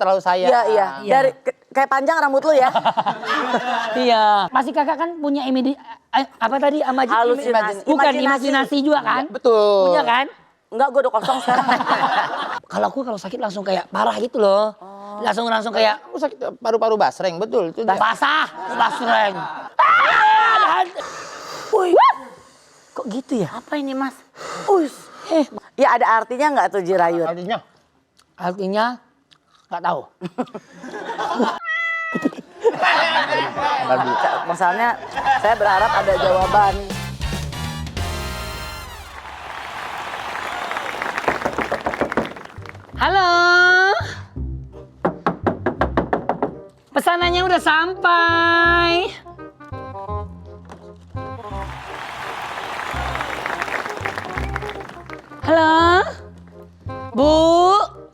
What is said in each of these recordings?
terlalu sayang. Iya, iya. Dari kayak panjang rambut lu ya. Iya. Pasti kakak kan punya apa tadi? Halusinasi. Bukan imajinasi juga kan? Betul. Punya kan? Enggak, gue udah kosong sekarang. Kalau sakit langsung kayak parah gitu loh. Langsung kayak Aku sakit paru-paru basreng, betul. Itu dia. basah, basreng. Wih. Kok gitu ya? Apa ini, Mas? Ya ada artinya nggak tuh Jirayut? Artinya nggak tahu. Masalahnya saya berharap ada jawaban. Halo. Pesanannya udah sampai. Halo. Bu,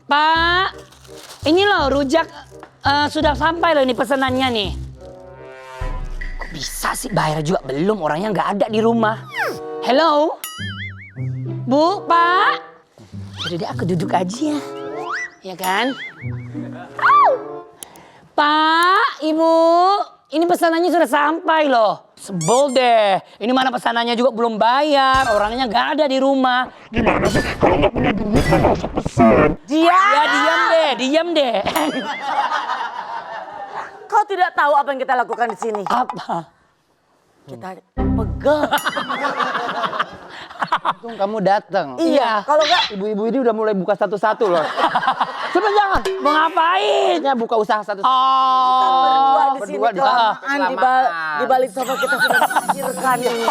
Pak. Ini loh rujak sudah sampai loh ini pesanannya nih. Kok bisa sih bayar juga belum, orangnya nggak ada di rumah. Hello. Bu, Pak. Udah deh aku duduk aja. Ya kan? Pak, Ibu, ini pesanannya sudah sampai loh. Sebel deh, ini mana pesanannya juga belum bayar, orangnya nggak ada di rumah. Gimana sih? Kalau nggak punya duit kan nggak usah pesan. Ya diam deh. Kau tidak tahu apa yang kita lakukan di sini? Apa? Kita pegel. Untung kamu datang. Iya, kalau nggak Ibu-ibu ini udah mulai buka satu-satu loh. Coba jangan. Mau ngapain? Ya buka usaha satu-satu. berdua di sini berdua di kelamaan kelamaan. di balik sofa kita sudah melahirkan ini.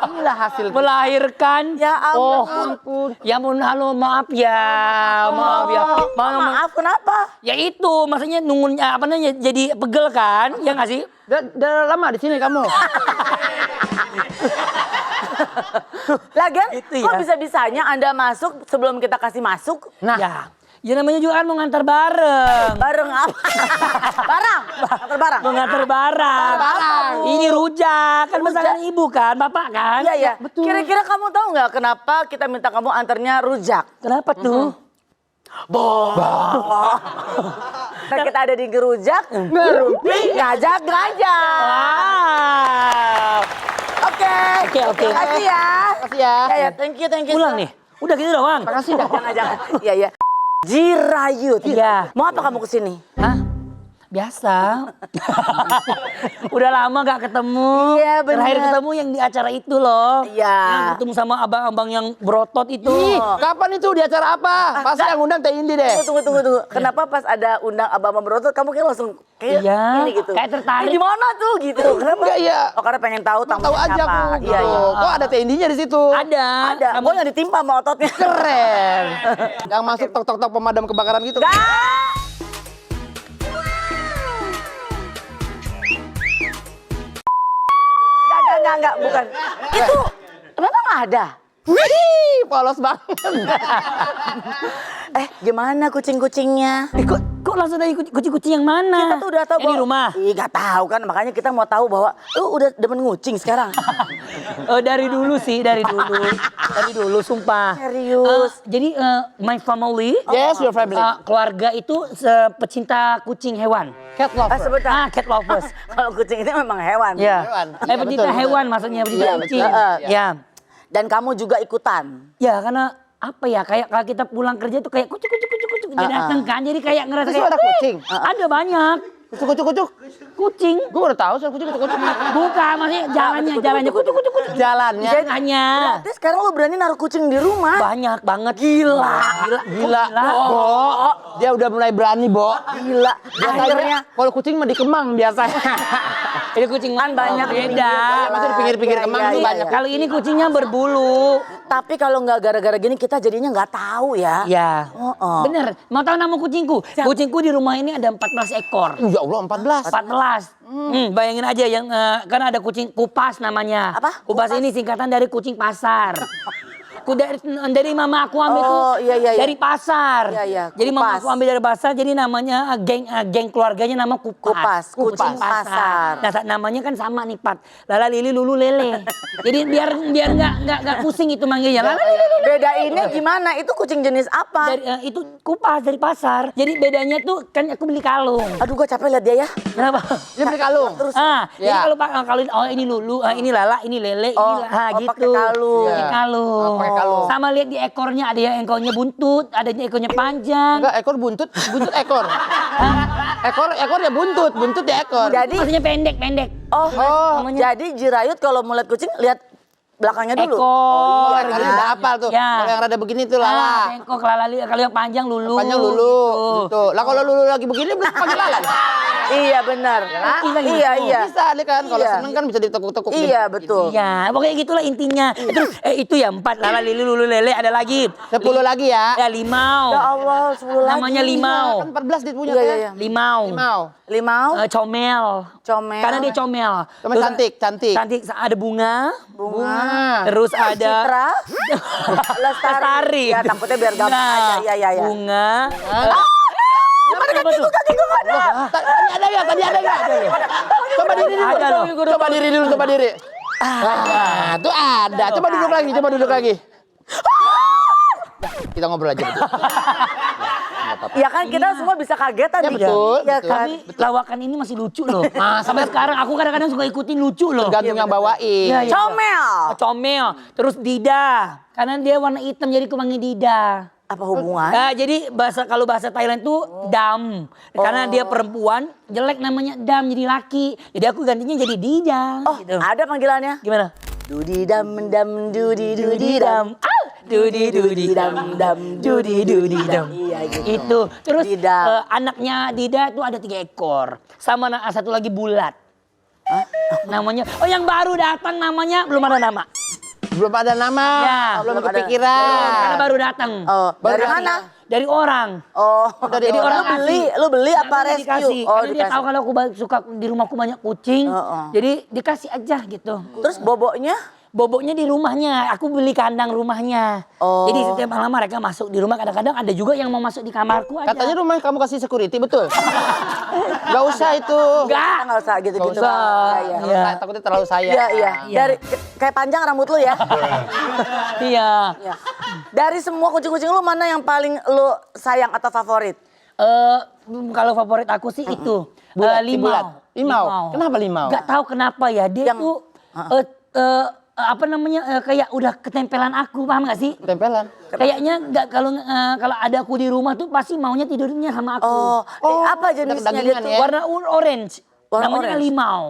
Inilah hasil. Ya Melahirkan. ampun. Ya ampun, halo maaf ya. Maaf ya. Maaf, kenapa? Ya itu, maksudnya nunggunya apa namanya jadi pegel kan? Ya nggak sih? Udah lama di sini kamu. Lagian, Gitu ya. kok bisa-bisanya Anda masuk sebelum kita kasih masuk? Nah, ya namanya juga kan mau ngantar bareng. Bareng apa? Barang? Antar barang? Mau ngantar barang. Ini rujak, kan pesanan ibu kan, bapak kan? Iya, iya. Betul. Kira-kira kamu tahu nggak kenapa kita minta kamu antarnya rujak? Kenapa tuh? Kita ada di gerujak, ngerumpi, ngajak-ngajak. Wow. Oke. Oke. Terima kasih ya. Makasih ya. Ya, thank you. Pulang nih? Udah gitu doang? Makasih dah. Jangan. Iya, iya. Jirayut. Iya. Mau apa kamu kesini? Hah? Biasa. Udah lama gak ketemu. Iya, bener. Terakhir ketemu yang di acara itu loh. Iya. Yang ketemu sama abang-abang yang berotot itu. Ih, kapan itu di acara apa? Pasti yang undang Teh Indi deh. Tunggu. Kenapa pas ada undang abang berotot kamu kayak langsung kayak Iya, ini gitu? kayak tertarik. Di mana tuh gitu? Kenapa? Enggak, iya. Oh, karena pengen tahu tamunya Tahu aja siapa. aku Iya, gitu. iya. Kok ada Teh Indinya di situ? Ada. Ada. Gue yang ditimpa sama ototnya. Keren. Yang masuk tok-tok pemadam kebakaran gitu. Enggak, bukan. Itu kenapa nggak ada? Wih, polos banget. Gimana kucing-kucingnya? Kok langsung dari kucing-kucing yang mana? Kita tuh udah tahu Yang di rumah? Ih, nggak tahu kan, makanya kita mau tahu bahwa udah demen ngucing sekarang. Dari dulu sih, dari dulu sumpah. Serius? Jadi my family, Yes, your family. keluarga itu pecinta kucing hewan. Cat lover. Sebentar. Cat lovers. Kalau kucing itu memang hewan. Ya. Hewan. Iya, Pecinta betul. hewan maksudnya pecinta Iya, kucing. betul. Ya. Dan kamu juga ikutan. Ya karena apa ya, kayak kalau kita pulang kerja tuh kayak kucuk dia dateng kan, jadi kayak ngerasa Itu kayak suara kucing. ada banyak Kucuk. kucing. Gue udah tahu suara kucing. Bukan, maksudnya jalannya kucuk. Jalannya. Hanya Terus sekarang lu berani naruh kucing di rumah? banyak banget. Gila. Gila. Bo. Dia udah mulai berani, Bo. Gila. Akhirnya Biasanya kalau kucing mah di kemang biasanya. Ini kucing kan banyak beda. Maksudnya di pinggir-pinggir Iya, kemang iya, tuh iya. banyak. Kalau ini kucingnya berbulu. tapi kalau nggak gara-gara gini kita jadinya nggak tahu ya. Ya. Oh. Bener. Mau tahu nama kucingku? Kucingku di rumah ini ada 14 ekor. Ya Allah, 14. 14. Bayangin aja yang kan ada kucing kupas namanya. Apa? Kupas Kupas? ini singkatan dari kucing pasar. Dari mama aku ambil tuh iya. dari pasar. Iya. Jadi mama Kupas. aku ambil dari pasar, jadi namanya geng keluarganya nama Kupas. Kucing pasar. Nah, namanya kan sama nih, Pat. Lala Lili Lulu Lele. Jadi biar nggak pusing itu manggilnya. Lala Lili Lulu. Bedainnya gimana? Itu kucing jenis apa? Itu Kupas dari pasar. Jadi bedanya tuh kan aku beli kalung. Aduh, gue capek lihat dia ya. Kenapa? Dia beli kalung. Terus. Jadi kalau ini Lulu, ini Lala, ini Lele, ini pakai gitu. kalung. Pakai kalung. Pakai kalung. Sama lihat di ekornya, ada yang ekornya buntut, ada yang ekornya panjang. Enggak, ekor buntut ekor. Ekor ya buntut ya ekor. Jadi, Maksudnya pendek. oh, jadi Jirayut kalau mau lihat kucing lihat belakangnya dulu. Ekor. Oh, gitu. Udah hafal tuh. Ya. Kalau yang rada begini tuh Lala. Bengkok Lala, kalau yang panjang Lulu. Panjang Lulu. Gitu. Lah kalau Lulu lagi begini belum pakai Lala. Iya benar. Iya. Bisa deh kan. Kalau Iya. seneng kan bisa ditekuk-tekuk. Iya betul. Iya, pokoknya gitulah intinya. Terus itu ya 4 Lala Lili Lulu Lele, ada lagi 10 lagi ya. Ya limau. Ya Allah, 10 lagi. Namanya limau. Kan 14 dia punya Iya. kan. Limau. Limau, Comel. comel. Karena dia comel. Sama Terus cantik. Cantik, ada bunga. bunga. Terus ada Citra, Lestari. Ya takutnya biar gampang Nah, aja. Iya. Bunga. Apa tuh? Tadi gue nggak ada. Tadi ada nggak? Coba diri dulu. Ada loh. Coba diri. Ah, tuh ada. Coba duduk lagi. Kita ngobrol aja. Ya kan kita semua bisa kagetan Ya, nih. betul, Ya betul. kan. Tapi lawakan ini masih lucu loh. Sampai sekarang aku kadang-kadang suka ikutin lucu loh. Tergantung yang bawain. Iya. Comel. Comel. Terus Dida. Karena dia warna hitam jadi aku panggil Dida. Apa hubungan? Nah, jadi kalau bahasa Thailand tuh Dam. Karena dia perempuan, jelek namanya Dam jadi laki. Jadi aku gantinya jadi Dida. Oh, gitu. ada panggilannya. Gimana? Dudi dam dudi dam. Dudi dam dam dudi dam. Iya gitu. Itu. Terus Dida. anaknya Dida tuh ada 3 ekor. Sama satu lagi bulat. Namanya, yang baru datang namanya belum ada nama. Belum ada nama. Ya. Belum Belum ada. kepikiran. Karena baru datang. Oh, dari Baru mana? Dari orang. Oh, Dari jadi orang lu beli apa Karena rescue? dikasih. Oh, Karena dia tahu kalau aku suka di rumahku banyak kucing. Jadi dikasih aja gitu. Terus boboknya? Boboknya di rumahnya, aku beli kandang rumahnya. Oh. Jadi setiap malam mereka masuk di rumah, kadang-kadang ada juga yang mau masuk di kamarku aja. Katanya rumah kamu kasih security, betul? Gak usah itu. Enggak. Nggak usah gitu-gitu. Nggak usah. Iya. Iya. Takutnya terlalu sayang. Iya. Iya. Dari kayak panjang rambut lu ya. Iya. Iya. Dari semua kucing-kucing lu mana yang paling lu sayang atau favorit? Kalau favorit aku sih itu Bulat, si limau. bulat. Limau? Kenapa limau? Gak tahu kenapa ya, dia Yang- tuh apa namanya kayak udah ketempelan aku, paham gak sih? Tempelan. Kayaknya nggak kalau ada aku di rumah tuh pasti maunya tidurnya sama aku. Apa jenisnya dia kedagingan tuh? ya? Warna orange. Warna Namanya orange? limau.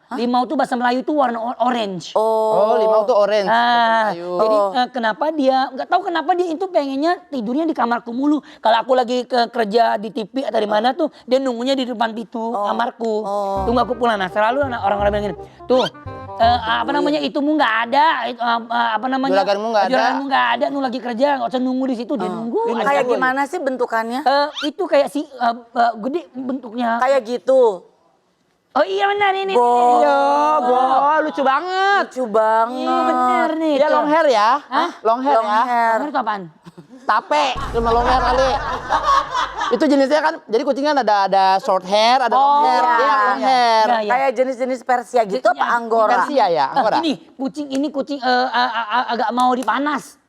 Limau tuh bahasa Melayu tuh warna orange. Oh, limau tuh orange. Ayo. Jadi kenapa dia nggak tahu kenapa dia itu pengennya tidurnya di kamarku mulu. Kalau aku lagi kerja di TV atau di mana tuh dia nunggunya di depan pintu kamarku. Tunggu aku pulang. Nah selalu orang-orang bilang gini, tuh apa namanya itumu nggak ada, apa namanya Juraganmu nggak ada. juraganmu nggak ada, nu lagi kerja nggak usah nunggu di situ dia nunggu. aja. Kayak gimana sih bentukannya? Itu kayak gede bentuknya. Kayak gitu. Oh iya benar ini. Iya, lucu banget. Lucu banget. Bener nih. Dia long hair ya? Hah? Long hair Long ya? hair. Bener itu apaan? Tape, cuma long hair kali. Itu jenisnya kan, jadi kucingnya ada short hair, ada long hair. iya, Dia long hair. Iya, iya. Kayak jenis-jenis Persia gitu apa Anggora? Persia ya, Anggora. Ini kucing agak mau dipanas.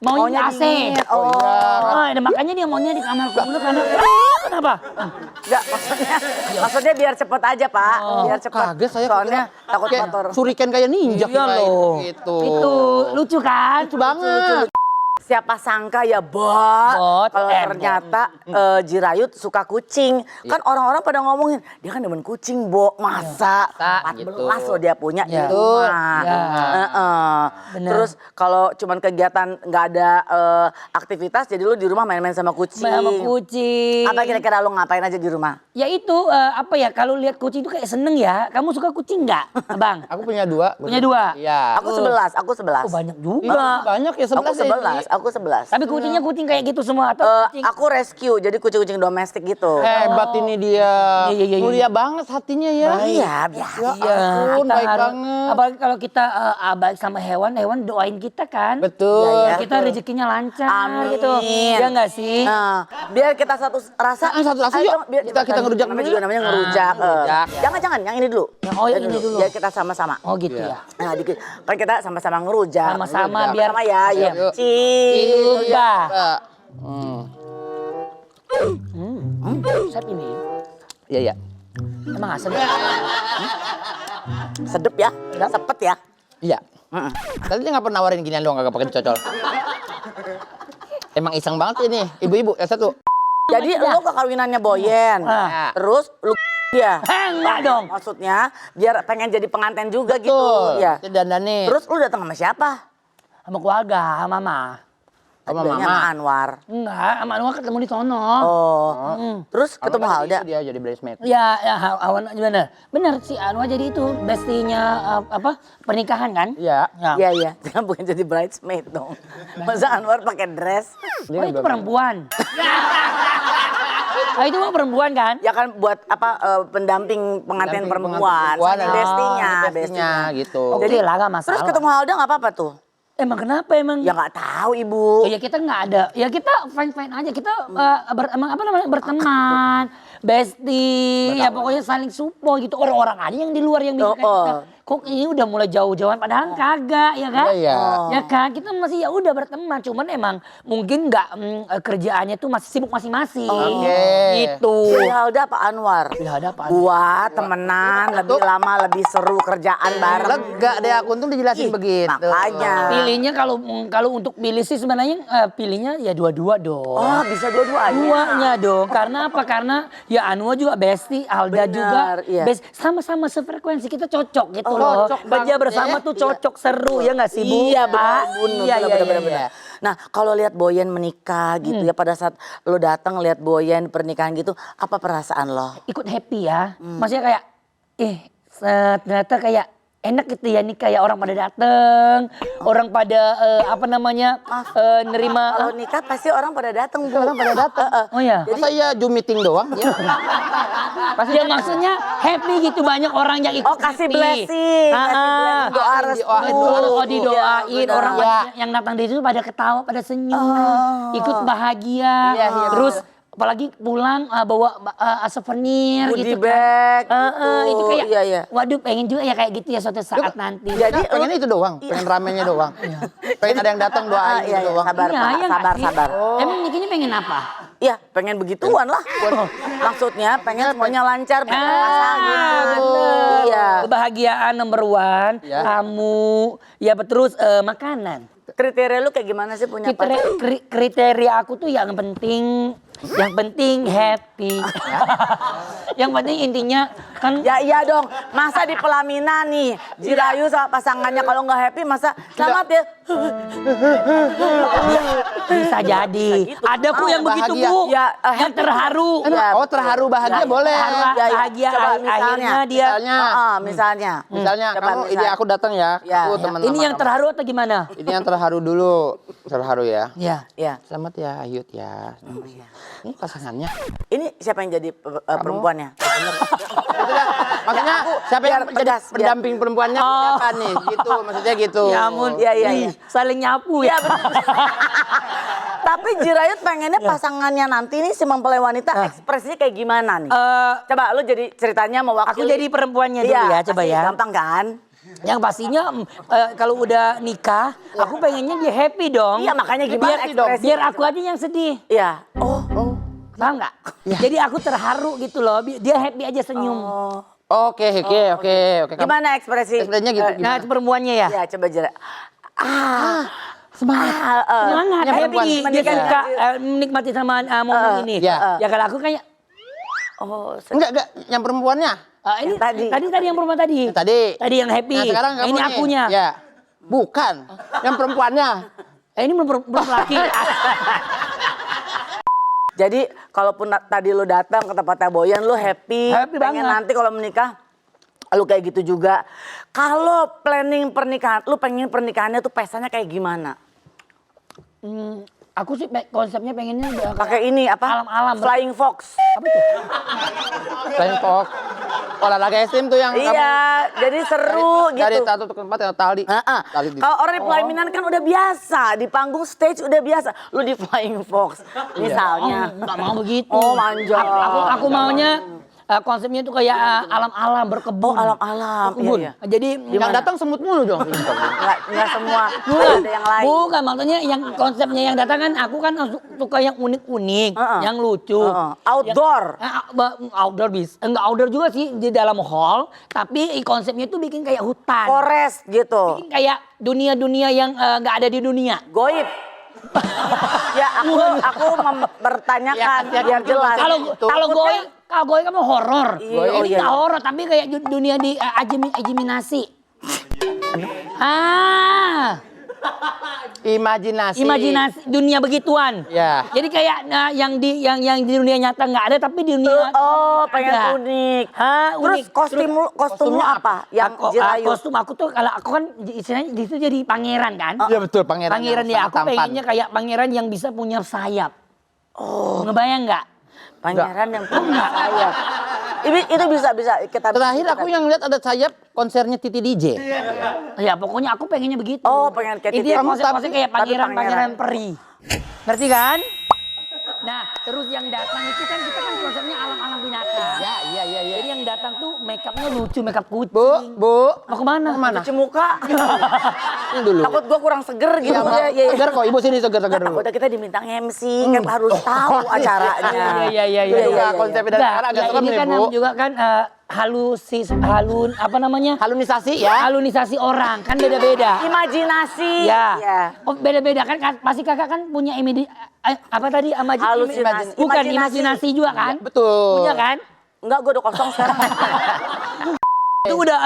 Maunya AC. dingin. Oh, Nah, makanya dia maunya di kamarku dulu karena kenapa? enggak maksudnya biar cepet aja Pak, biar cepet. Kaget saya. Soalnya takut kayak kotor. Suriken kayak ninja. Iya loh. Gitu. Itu lucu kan? Lucu banget. Siapa sangka ya Bot, kalau Bot, ternyata Jirayut suka kucing. Kan orang-orang pada ngomongin, dia kan demen kucing, Bo. Masa? 14 gitu. loh dia punya di Ya. rumah. Ya. Bener. Terus kalau cuman kegiatan nggak ada aktivitas, jadi lu di rumah main-main sama kucing. Sama kucing. Apa kira-kira lu ngapain aja di rumah? Ya itu apa ya kalau lihat kucing itu kayak seneng ya. Kamu suka kucing nggak, Abang? Aku punya 2. Punya 2? Iya. Aku 11. Oh banyak juga. Banyak ya, 11 Aku 11. ya. aku 11. Tapi kucingnya kucing kayak gitu semua atau kucing? Aku rescue, jadi kucing-kucing domestik gitu. Hebat ini dia. Iya. Mulia banget hatinya ya. Iya, biasa. Ya ampun, kita baik harus, banget. apalagi kalau kita baik sama hewan doain kita kan. Betul. Iya, Kita rezekinya lancar Amin. gitu. Ya nggak sih? Nah, biar kita satu rasa. Satu rasa ayo yuk. dong, biar Kita ngerujak namanya dulu juga yuk. namanya ngerujak. ngerujak. Jangan yang ini dulu. Oh, yang ini dulu. Biar kita sama-sama. Oh gitu Iya. ya. Nah, dikit. Kan kita sama-sama ngerujak. Sama-sama biar sama ya. Yuk. Yuk. Cium. Juga. Hmm. Saya ini. Iya, iya. Emang asem. Sedep ya. Sepet ya. Iya. Tadi dia nggak pernah nawarin ginian doang kagak pakai dicocol. Emang iseng banget ini, ibu-ibu yang satu. Jadi lo kekawinannya Boyen. Ah. Terus lu dia. Enggak dong. Maksudnya biar pengen jadi pengantin juga Betul. gitu. Ya. Dan nih. Terus lu datang sama siapa? Sama keluarga, sama mama. sama Bilangnya mama. sama Anwar. Enggak, sama Anwar ketemu di sono. Oh. Terus Sama ketemu kan Halda. itu dia jadi bridesmaid. Ya, Awan gimana? Benar si Anwar jadi itu bestinya pernikahan kan? Iya. Ya. Iya iya, jangan bukan jadi bridesmaid dong. Masa Anwar pakai dress? Oh itu perempuan. Oh itu mah perempuan kan? Ya kan buat pendamping pengantin perempuan, saking ada bestinya. gitu. Oke lah, gak masalah. Terus ketemu Halda nggak apa-apa tuh? Emang kenapa emang? Ya nggak tahu ibu. Oh, ya kita nggak ada, ya kita fine aja, kita berteman, bestie, ya pokoknya saling support gitu. Orang-orang aja yang di luar yang bilang kayak kita, kok ini udah mulai jauh-jauhan padahal kagak ya kan? Iya. Ya kan, kita masih ya udah berteman, cuman emang mungkin nggak kerjaannya tuh masih sibuk masing-masing. Oke. Gitu. Pilih Halda apa Anwar? Ya ada apa? Buat temenan, lebih lama, lebih seru kerjaan bareng. Lega deh aku tuh dijelasin Ih, begitu. makanya. Pilihnya kalau untuk pilih sih sebenarnya pilihnya ya dua-dua dong. Oh bisa dua-duanya. Duanya dong. Karena apa? Karena ya Anwar juga bestie, Alda Benar, juga iya. sama-sama sefrekuensi, kita cocok gitu Oh, loh. cocok Kerja banget bersama ya. tuh cocok seru ya nggak sih Bu? Iya benar, Iya, benar. Nah kalau lihat Boyen menikah gitu ya, pada saat lo datang lihat Boyen pernikahan gitu, apa perasaan lo? Ikut happy ya. Maksudnya kayak ternyata kayak enak gitu ya nih, kayak orang pada dateng, orang pada nerima. Kalau nikah pasti orang pada datang, Bu. Orang pada datang. Oh ya. Masa iya Zoom meeting doang? Ya. Pasti ya maksudnya happy gitu, banyak orang yang ikut. Oh kasih happy. blessing, kasih blessing, doa restu. Oh didoain, Iya, benar. orang Ya. yang datang di situ pada ketawa, pada senyum, ikut bahagia. Iya, iya. Terus apalagi pulang bawa souvenir Goodie gitu bag, kan. gitu. Itu kayak, Iya, iya. waduh pengen juga ya kayak gitu ya suatu saat nanti. Jadi Nah, pengen itu doang, pengen ramenya doang. Pengen ada yang datang doain iya, gitu iya, doang. sabar, Iya, Pak, ya nggak sabar, sih? sabar. Emang nikahnya pengen apa? Iya, pengen begituan lah. Maksudnya pengen semuanya lancar, pengen pasangan. bener. Iya. Kebahagiaan nomor one, Ya. tamu, ya terus makanan. Kriteria lu kayak gimana sih punya pacar? Kriteria aku tuh yang penting happy. Yang penting intinya kan Ya iya dong, masa di pelaminan nih, Jirayu sama pasangannya kalau nggak happy masa selamat ya. bisa jadi. gitu. Ada Bu yang begitu bahagia. Bu, Ya, yang terharu. Ya, Oh terharu bahagia boleh. Bahagia Coba akhirnya dia. Misalnya, misalnya. misalnya Coba kamu misal. ini aku datang ya, Ya, aku ya. teman Ini yang terharu atau gimana? Ini yang terharu dulu, terharu ya. Ya. Ya. Selamat ya Ayut ya. Ini pasangannya. Ini siapa yang jadi perempuannya? Maksudnya siapa yang biar jadi tegas, biar- pendamping perempuannya siapa nih? Gitu maksudnya gitu. Ya ampun. Iya, iya, Ih, iya. saling nyapu ya. Iya benar. Tapi Jirayut pengennya pasangannya nanti nih si mempelai wanita ekspresinya kayak gimana nih? Coba lu jadi ceritanya mewakili. Aku jadi perempuannya dulu ya, coba pasti ya. Gampang kan? Yang pastinya kalau udah nikah, aku pengennya dia happy dong. Iya, makanya gimana ekspresi? Biar aku aja yang sedih. Iya. Paham nggak? Jadi aku terharu gitu loh. Dia happy aja senyum. Oke. Kamu- Gimana ekspresi? Ekspresinya gitu. Nah, itu perempuannya ya. Ya coba Jirayut. Semangat. Semangat, yang happy. perempuan. Dia kan Iya. menikmati sama momen ini. Iya. Ya kalau aku kayak Enggak, yang perempuannya. ini Yang tadi yang perempuan tadi. Tadi yang happy. Nah, sekarang kamu ini nih. akunya. Ya. Bukan. Yang perempuannya. Ini belum laki. Jadi kalaupun tadi lu datang ke tempatnya Boyan lu happy, Happy pengen banget. nanti kalau menikah lu kayak gitu juga. Kalau planning pernikahan, lu pengen pernikahannya tuh pestanya kayak gimana? Aku sih konsepnya pengennya Pakai ini apa? Alam-alam. Flying Fox. Apa tuh? Flying fox. Olahraga ekstrim tuh yang Iya, jadi seru dari gitu. satu ke tempat yang tali. Tali di- Kalau orang di pelaminan kan udah biasa, di panggung stage udah biasa. Lu di Flying Fox misalnya. Nggak mau begitu. Oh, manja. Aku maunya konsepnya tuh kayak alam-alam berkebun. Oh, alam-alam. Kebun. Iya, iya. Jadi yang datang semut mulu dong. Nggak semua, Bukan, ada yang lain. bukan maksudnya yang konsepnya yang datang kan aku kan suka yang unik-unik, yang lucu. Outdoor. Outdoor bisa. Enggak outdoor juga sih di dalam hall, tapi konsepnya tuh bikin kayak hutan. Forest gitu. Bikin kayak dunia-dunia yang nggak ada di dunia. Goib. Ya, aku mempertanyakan Ya, biar jelas. Kalau goy kan mau horor. Iya, oh Ini iya. nggak horor tapi kayak dunia di ajiminasi. Imajinasi dunia begituan. Ya. Jadi kayak yang di dunia nyata nggak ada tapi di dunia Oh, pengen ada. unik. Unik. Terus kostumnya apa? Yang Jirayut. Kostum aku tuh kalau aku kan istilahnya di situ jadi pangeran kan. Iya betul pangeran. Pangeran yang ya aku sangat tampan. pengennya kayak pangeran yang bisa punya sayap. Oh, ngebayang nggak? Pangeran yang punya sayap. Itu bisa kita. Terakhir aku yang lihat ada sayap konsernya Titi DJ. Ya pokoknya aku pengennya begitu. Oh, pengen kayak Titi. Intinya konsep-konsep Tapi- kayak tapi pangeran peri. Ngerti kan? Nah, terus yang datang itu kan kita kan konsepnya alam-alam binatang. Iya. Jadi yang datang tuh make upnya lucu, make up kucing. Bu. Mau kemana? Cuci muka. Ini dulu. Takut gua kurang seger gitu. Iya, Ya. seger kok. Ibu sini seger dulu. Takutnya kita diminta MC, kan harus tahu acaranya. Iya. Juga konsepnya dari sekarang agak serem ini nih, kan Bu. juga kan apa namanya? Halunisasi ya. Halunisasi orang kan beda-beda. Imajinasi. Ya. Ya. Oh beda-beda kan, pasti kakak kan punya apa tadi Halusinasi. bukan Imajinasi. imajinasi juga kan? Betul. Punya kan? Enggak, gua udah kosong sekarang. Itu udah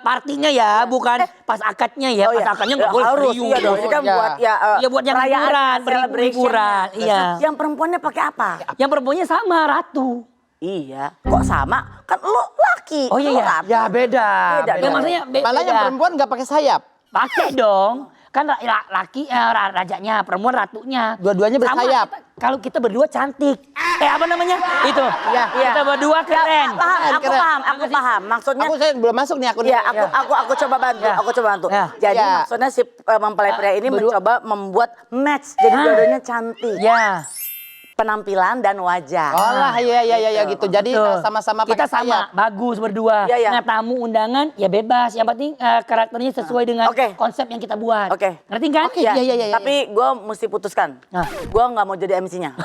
partinya ya, bukan pas akadnya ya. Oh, Pas iya. akadnya nggak boleh harus, serius. iya dong. Ini kan Iya. buat ya Iya, buat yang perayaan, hiburan, celebration. hiburan, iya. Yang perempuannya pakai apa? Yang perempuannya sama Ratu. Iya. Kok sama? Kan lo laki. Oh iya lo ya. ratu. Ya beda. Beda, Ya maksudnya Malah yang perempuan nggak pakai sayap. pakai dong. Kan laki rajanya, perempuan ratunya. Dua-duanya Sama bersayap. kalau kita berdua cantik. Apa namanya? Itu. Iya. Kita berdua keren. Paham, aku Keren. paham, aku paham. Maksudnya Saya belum masuk nih aku nih. Iya, aku coba bantu, Ya. aku coba bantu. Ya. Jadi Ya. maksudnya si mempelai pria ini berdua. mencoba membuat match, jadi dua-duanya cantik. Ya. Penampilan dan wajah. Oh lah, iya gitu. Jadi Betul. sama-sama kita pakai sayap. sama, bagus berdua. Iya, iya. Nah, tamu undangan ya bebas. Yang penting karakternya sesuai dengan Oke. konsep yang kita buat. Oke. Ngerti kan? Oke. Iya. Tapi gue mesti putuskan. Nah. Gue nggak mau jadi MC-nya.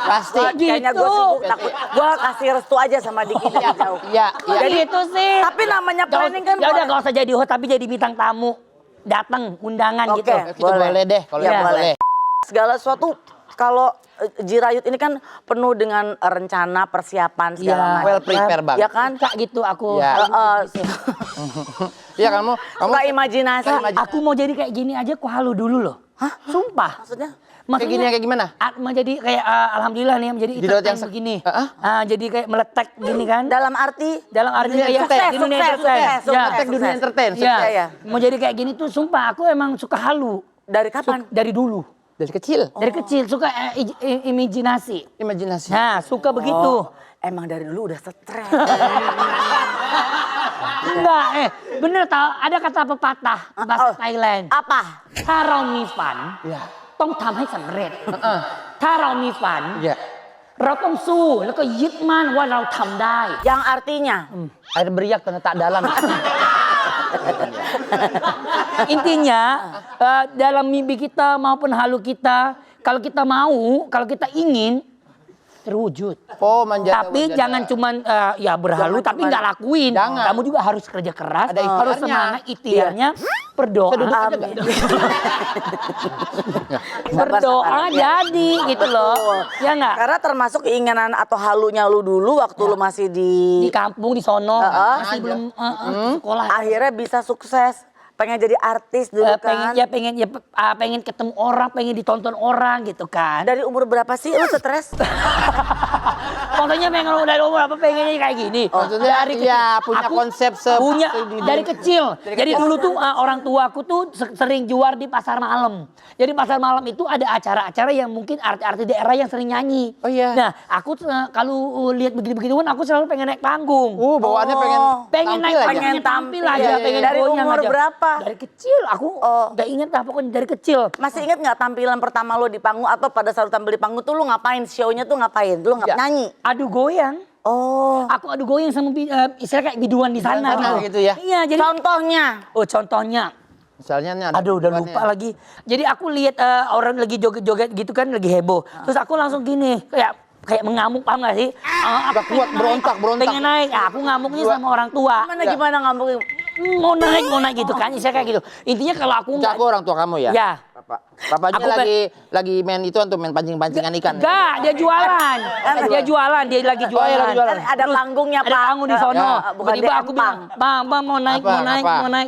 Pasti. Kayaknya gue Gitu. sibuk, takut. Gue kasih restu aja sama Diki dari jauh. Iya. Jadi itu sih. Tapi namanya planning kan Ya udah boleh. gak usah jadi host tapi jadi bintang tamu. Datang undangan Oke. gitu. Itu boleh deh kalau Iya, itu boleh. boleh. Segala sesuatu kalau Jirayut ini kan penuh dengan rencana, persiapan segala Iya. macam. Well prepared banget. Ya kan? Kak gitu aku. Ya. Iya kamu Suka imajinasi. Aku mau jadi kayak gini aja aku halu dulu loh. Hah? Sumpah. Maksudnya? kayak gini kayak gimana? Mau jadi kayak alhamdulillah nih menjadi Di laut yang entertain begini. Heeh. Jadi kayak meletek gini kan. Dalam arti Dalam arti Dunia kayak entertain. di dunia Sukses, entertain. sukses, Ya. sukses. Praktek dunia entertain. Ya. ya. Mau jadi kayak gini tuh sumpah aku emang suka halu. dari kapan? Dari dulu. Dari kecil. Dari kecil suka imajinasi. Imajinasi. Nah, suka begitu. Emang dari dulu udah stres. Enggak, bener tau ada kata pepatah bahasa Thailand. Apa? ถ้าเรามีฝัน Iya. ต้องทำให้สำเร็จ ถ้าเรามีฝัน Iya. เราต้องสู้แล้วก็ยึดมั่นว่าเราทำได้ Yang artinya? Air beriak ternyata dalam. Intinya dalam mimpi kita maupun halu kita, kalau kita mau, kalau kita ingin terwujud. Oh, manja. Tapi jangan cuman ya berhalu Jangan tapi cuman- nggak lakuin. Jangan. Kamu juga harus kerja keras, Ada harus ikhtiarnya. semangat, ikhtiarnya, berdoa. Amin. Berdoa jadi gitu loh. Ya nggak? Karena termasuk keinginan atau halunya lu dulu waktu lu masih Di kampung di sono masih aja. belum sekolah. akhirnya bisa sukses. Pengen jadi artis dulu kan. Pengen ketemu orang, pengen ditonton orang gitu kan. Dari umur berapa sih lu stres? Maksudnya pengen dari umur apa pengennya kayak gini. Maksudnya Dari kecil. ya punya konsep punya dari kecil. Jadi dulu tuh orang tuaku tuh sering juar di pasar malam. Jadi pasar malam itu ada acara-acara yang mungkin artis-artis daerah yang sering nyanyi. Oh iya. Nah, aku kalau lihat begini-begituan aku selalu pengen naik panggung. Bawaannya Pengen naik, aja. pengen tampil aja, Iya, iya, pengen Dari goyang umur aja. berapa? Dari kecil aku nggak inget lah pokoknya dari kecil. Masih inget nggak tampilan pertama lo di panggung atau pada saat lo tampil di panggung tuh lo ngapain? Show-nya tuh ngapain? Lo Ya. nyanyi? Adu goyang. Oh. Aku adu goyang sama istilah kayak biduan di sana Biduan gitu. gitu ya. Iya, jadi Contohnya? contohnya. Misalnya nih ada Aduh, udah biduannya. lupa lagi. Jadi aku lihat orang lagi joget-joget gitu kan, lagi heboh. Terus aku langsung gini, kayak mengamuk, paham gak sih? Gak kuat, berontak. Pengen naik, aku ngamuknya sama orang tua. Gimana ngambungin? Mau naik gitu kan, saya kayak gitu. Intinya kalau aku nggak, Jago orang tua kamu ya? ya. Papanya Aku lagi main itu untuk main pancing-pancingan ikan. Enggak, dia jualan. Dia jualan, dia lagi jualan. iya, lagi jualan. Kan ada panggungnya, Ada Pak. panggung di sono. Ya. Bukan Tiba-tiba di aku empang. bilang, Bang, mau naik,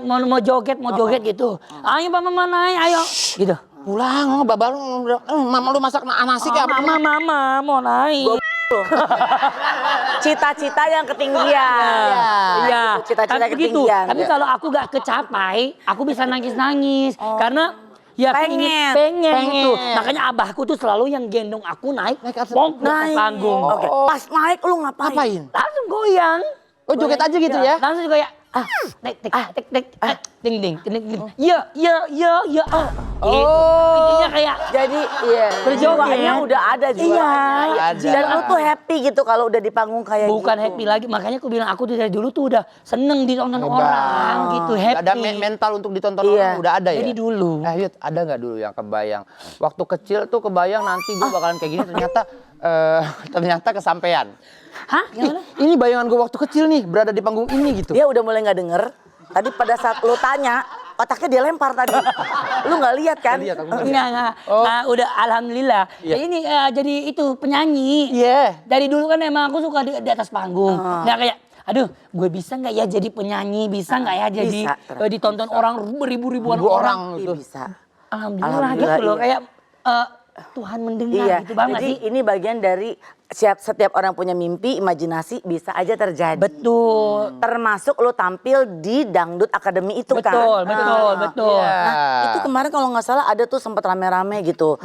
mau joget gitu. Ayo Bang, mau naik, ayo. Gitu. Pulang, babal, mama lu masak nasi kayak apa? Mama, mau naik. Cita-cita yang ketinggian. Iya, Gitu, cita-cita tapi begitu. ketinggian. Tapi kalau aku gak kecapai, aku bisa nangis-nangis. Karena ya aku ingin- Pengen. pengen gitu. Makanya abahku tuh selalu yang gendong aku naik Naik. panggung. Oke. Pas naik lu ngapain? Langsung goyang. Oh joget aja gitu ya? Langsung kayak ding. Ya. Gitu. Intinya kayak Jadi iya, Berjoget. jiwanya udah ada jiwanya. Iya. Dan lu tuh happy gitu kalau udah di panggung kayak bukan gitu. happy lagi, makanya aku bilang aku dari dulu tuh udah seneng ditonton orang gitu, happy. Ada mental untuk ditonton Iya. orang udah ada ya? Jadi dulu. Yud, ada nggak dulu yang kebayang? Waktu kecil tuh kebayang nanti gue bakalan kayak gini, ternyata kesampaian. Hah? Gimana? Ini bayangan gue waktu kecil nih, berada di panggung ini gitu. Dia udah mulai nggak denger. Tadi pada saat lu tanya, otaknya dia lempar tadi. Lu nggak lihat kan? Nggak lihat, aku nggak Enggak. Udah alhamdulillah. Iya. Ini jadi itu penyanyi. Iya. Dari dulu kan emang aku suka di atas panggung. Nggak kayak, aduh, gue bisa nggak ya jadi penyanyi? Bisa nggak ya jadi Bisa, ditonton orang beribu-ribuan Ribu orang? orang itu. Bisa. Alhamdulillah gitu loh. iya. Kayak Tuhan mendengar Iya, gitu banget jadi sih. ini bagian dari setiap orang punya mimpi, imajinasi bisa aja terjadi. Betul. Termasuk lo tampil di Dangdut Academy itu kan. Betul. Iya. Nah, itu kemarin kalau nggak salah ada tuh sempat rame-rame gitu.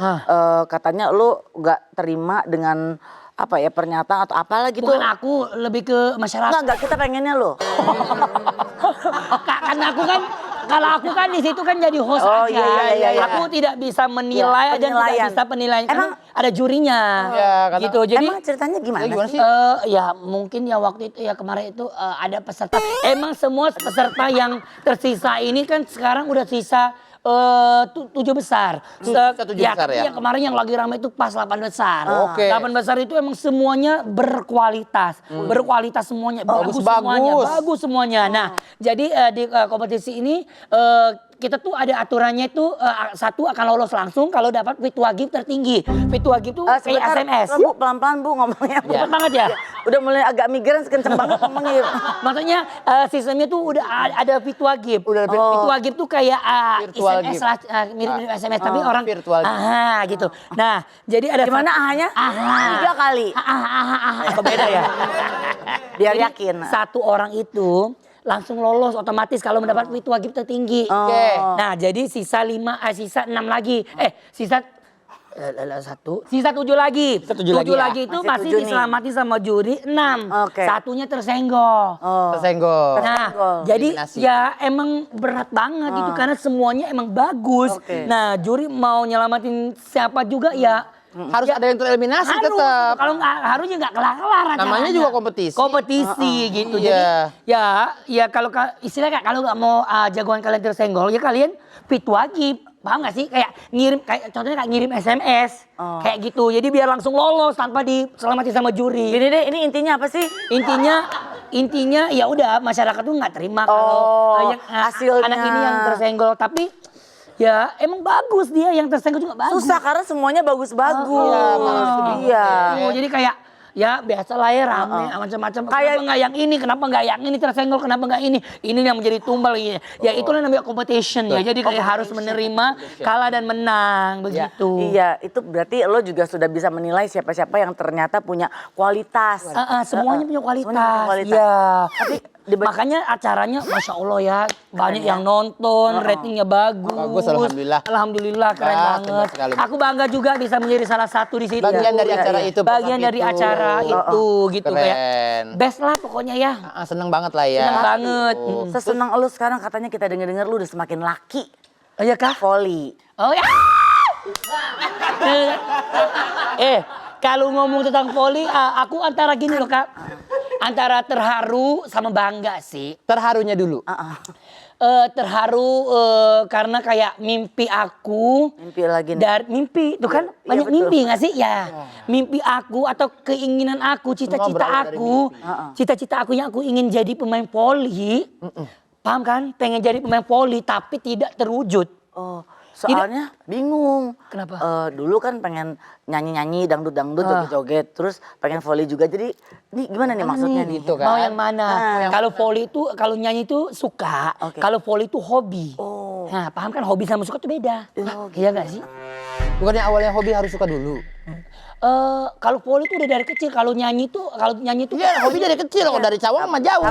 Katanya lo nggak terima dengan apa ya pernyataan atau apalah gitu. Bukan aku, lebih ke masyarakat. Enggak, kita pengennya lo. Karena aku kan, kalau aku kan di situ kan jadi host Oh, aja. iya. Aku tidak bisa menilai Iya, dan tidak penilaian. bisa penilaian. Emang Karena ada jurinya. Iya, karena- Gitu. Jadi Emang ceritanya gimana, gimana sih? sih? ya mungkin ya waktu itu ya kemarin itu ada peserta. Emang semua peserta yang tersisa ini kan sekarang udah sisa 7 besar. Tujuh besar ya? Yang kemarin yang lagi ramai itu pas 8 besar. Oke. 8 besar itu emang semuanya berkualitas. Berkualitas semuanya. Bagus. Bagus semuanya. Nah, jadi di kompetisi ini kita tuh ada aturannya itu satu akan lolos langsung kalau dapat fit wagib tertinggi. Fit wagib tuh kayak Sebentar, SMS. Bu, pelan-pelan Bu ngomongnya. Cepet banget ya. Udah mulai agak migran, kenceng banget ngomongnya. Maksudnya sistemnya tuh udah ada fit wagib. Udah ada Fit wagib tuh kayak Virtual SMS gift. lah, mirip-mirip SMS tapi orang virtual gift. gitu. Nah, jadi ada Gimana ahanya? Aha. 3 kali. Apa beda ya? Biar Jadi, yakin. satu orang itu langsung lolos otomatis kalau mendapat fit wagib tertinggi. Oke. Nah, jadi sisa 6 lagi. Sisa 7 lagi. Sisa 7 lagi 7 ya? lagi itu Masih masih 7 nih. diselamati sama juri 6. Oke. Satunya tersenggol. Tersenggol. Nah, Tersenggol. jadi Eliminasi. ya emang berat banget gitu karena semuanya emang bagus. Oke. Nah, juri mau nyelamatin siapa juga ya Harus ada yang tereliminasi harus. tetap. Kalau nggak harusnya nggak kelar-kelar acaranya. Namanya juga kompetisi. Kompetisi gitu. Iya. Jadi ya kalau istilahnya kalau nggak mau jagoan kalian tersenggol ya kalian fit wagib. Paham nggak sih? Kayak contohnya kayak ngirim SMS. Kayak gitu. Jadi biar langsung lolos tanpa diselamati sama juri. Gini deh, ini intinya apa sih? Intinya ya udah masyarakat tuh nggak terima kalau hasilnya. anak ini yang tersenggol, tapi ya emang bagus dia yang tersenggol juga bagus. Susah karena semuanya bagus-bagus. Iya. Jadi kayak ya biasalah ya rame macam-macam. Kenapa nggak yang ini? Kenapa nggak yang ini tersenggol? Kenapa nggak ini? Ini yang menjadi tumbal ini. Ya itulah namanya competition ya. Jadi kayak harus menerima kalah dan menang begitu. Iya, itu berarti lo juga sudah bisa menilai siapa-siapa yang ternyata punya kualitas. Semuanya punya kualitas. kualitas. Ya. Tapi makanya acaranya Masya Allah ya banyak yang nonton, ratingnya bagus. Bagus, alhamdulillah. Alhamdulillah keren Wah, banget. sekali. Aku bangga juga bisa menjadi salah satu di situ. Bagian dari acara itu. Bagian dari acara itu gitu Keren. kayak best lah pokoknya ya. Seneng banget lah ya. Seneng banget. sesenang lo sekarang katanya kita dengar-dengar lu udah semakin laki. Oh iya kah? Voli. Oh ya. Kalau ngomong tentang voli, aku antara gini loh Kak. Antara terharu sama bangga sih. Terharunya dulu. Terharu karena kayak mimpi aku. Mimpi lagi nih. Dari mimpi, itu kan Iya, banyak betul. mimpi gak sih? Ya, mimpi aku atau keinginan aku, cita-cita berawal dari aku. Cita-cita aku yang aku ingin jadi pemain voli. Paham kan? Pengen jadi pemain voli tapi tidak terwujud. Oh, soalnya bingung. Kenapa? Dulu kan pengen nyanyi-nyanyi, dangdut-dangdut, joget-joget. Terus pengen voli juga. Jadi ini gimana nih maksudnya nih? gitu kan. Mau yang mana? Kalau voli itu, kalau nyanyi itu suka. Oke. Kalau voli itu hobi. Oh. Nah, paham kan? Hobi sama suka itu beda. Oh, Iya gak sih? Bukannya awalnya hobi harus suka dulu. Kalau voli itu udah dari kecil. Kalau nyanyi itu, Iya, hobi dari kecil kok, dari Cawang mah jauh.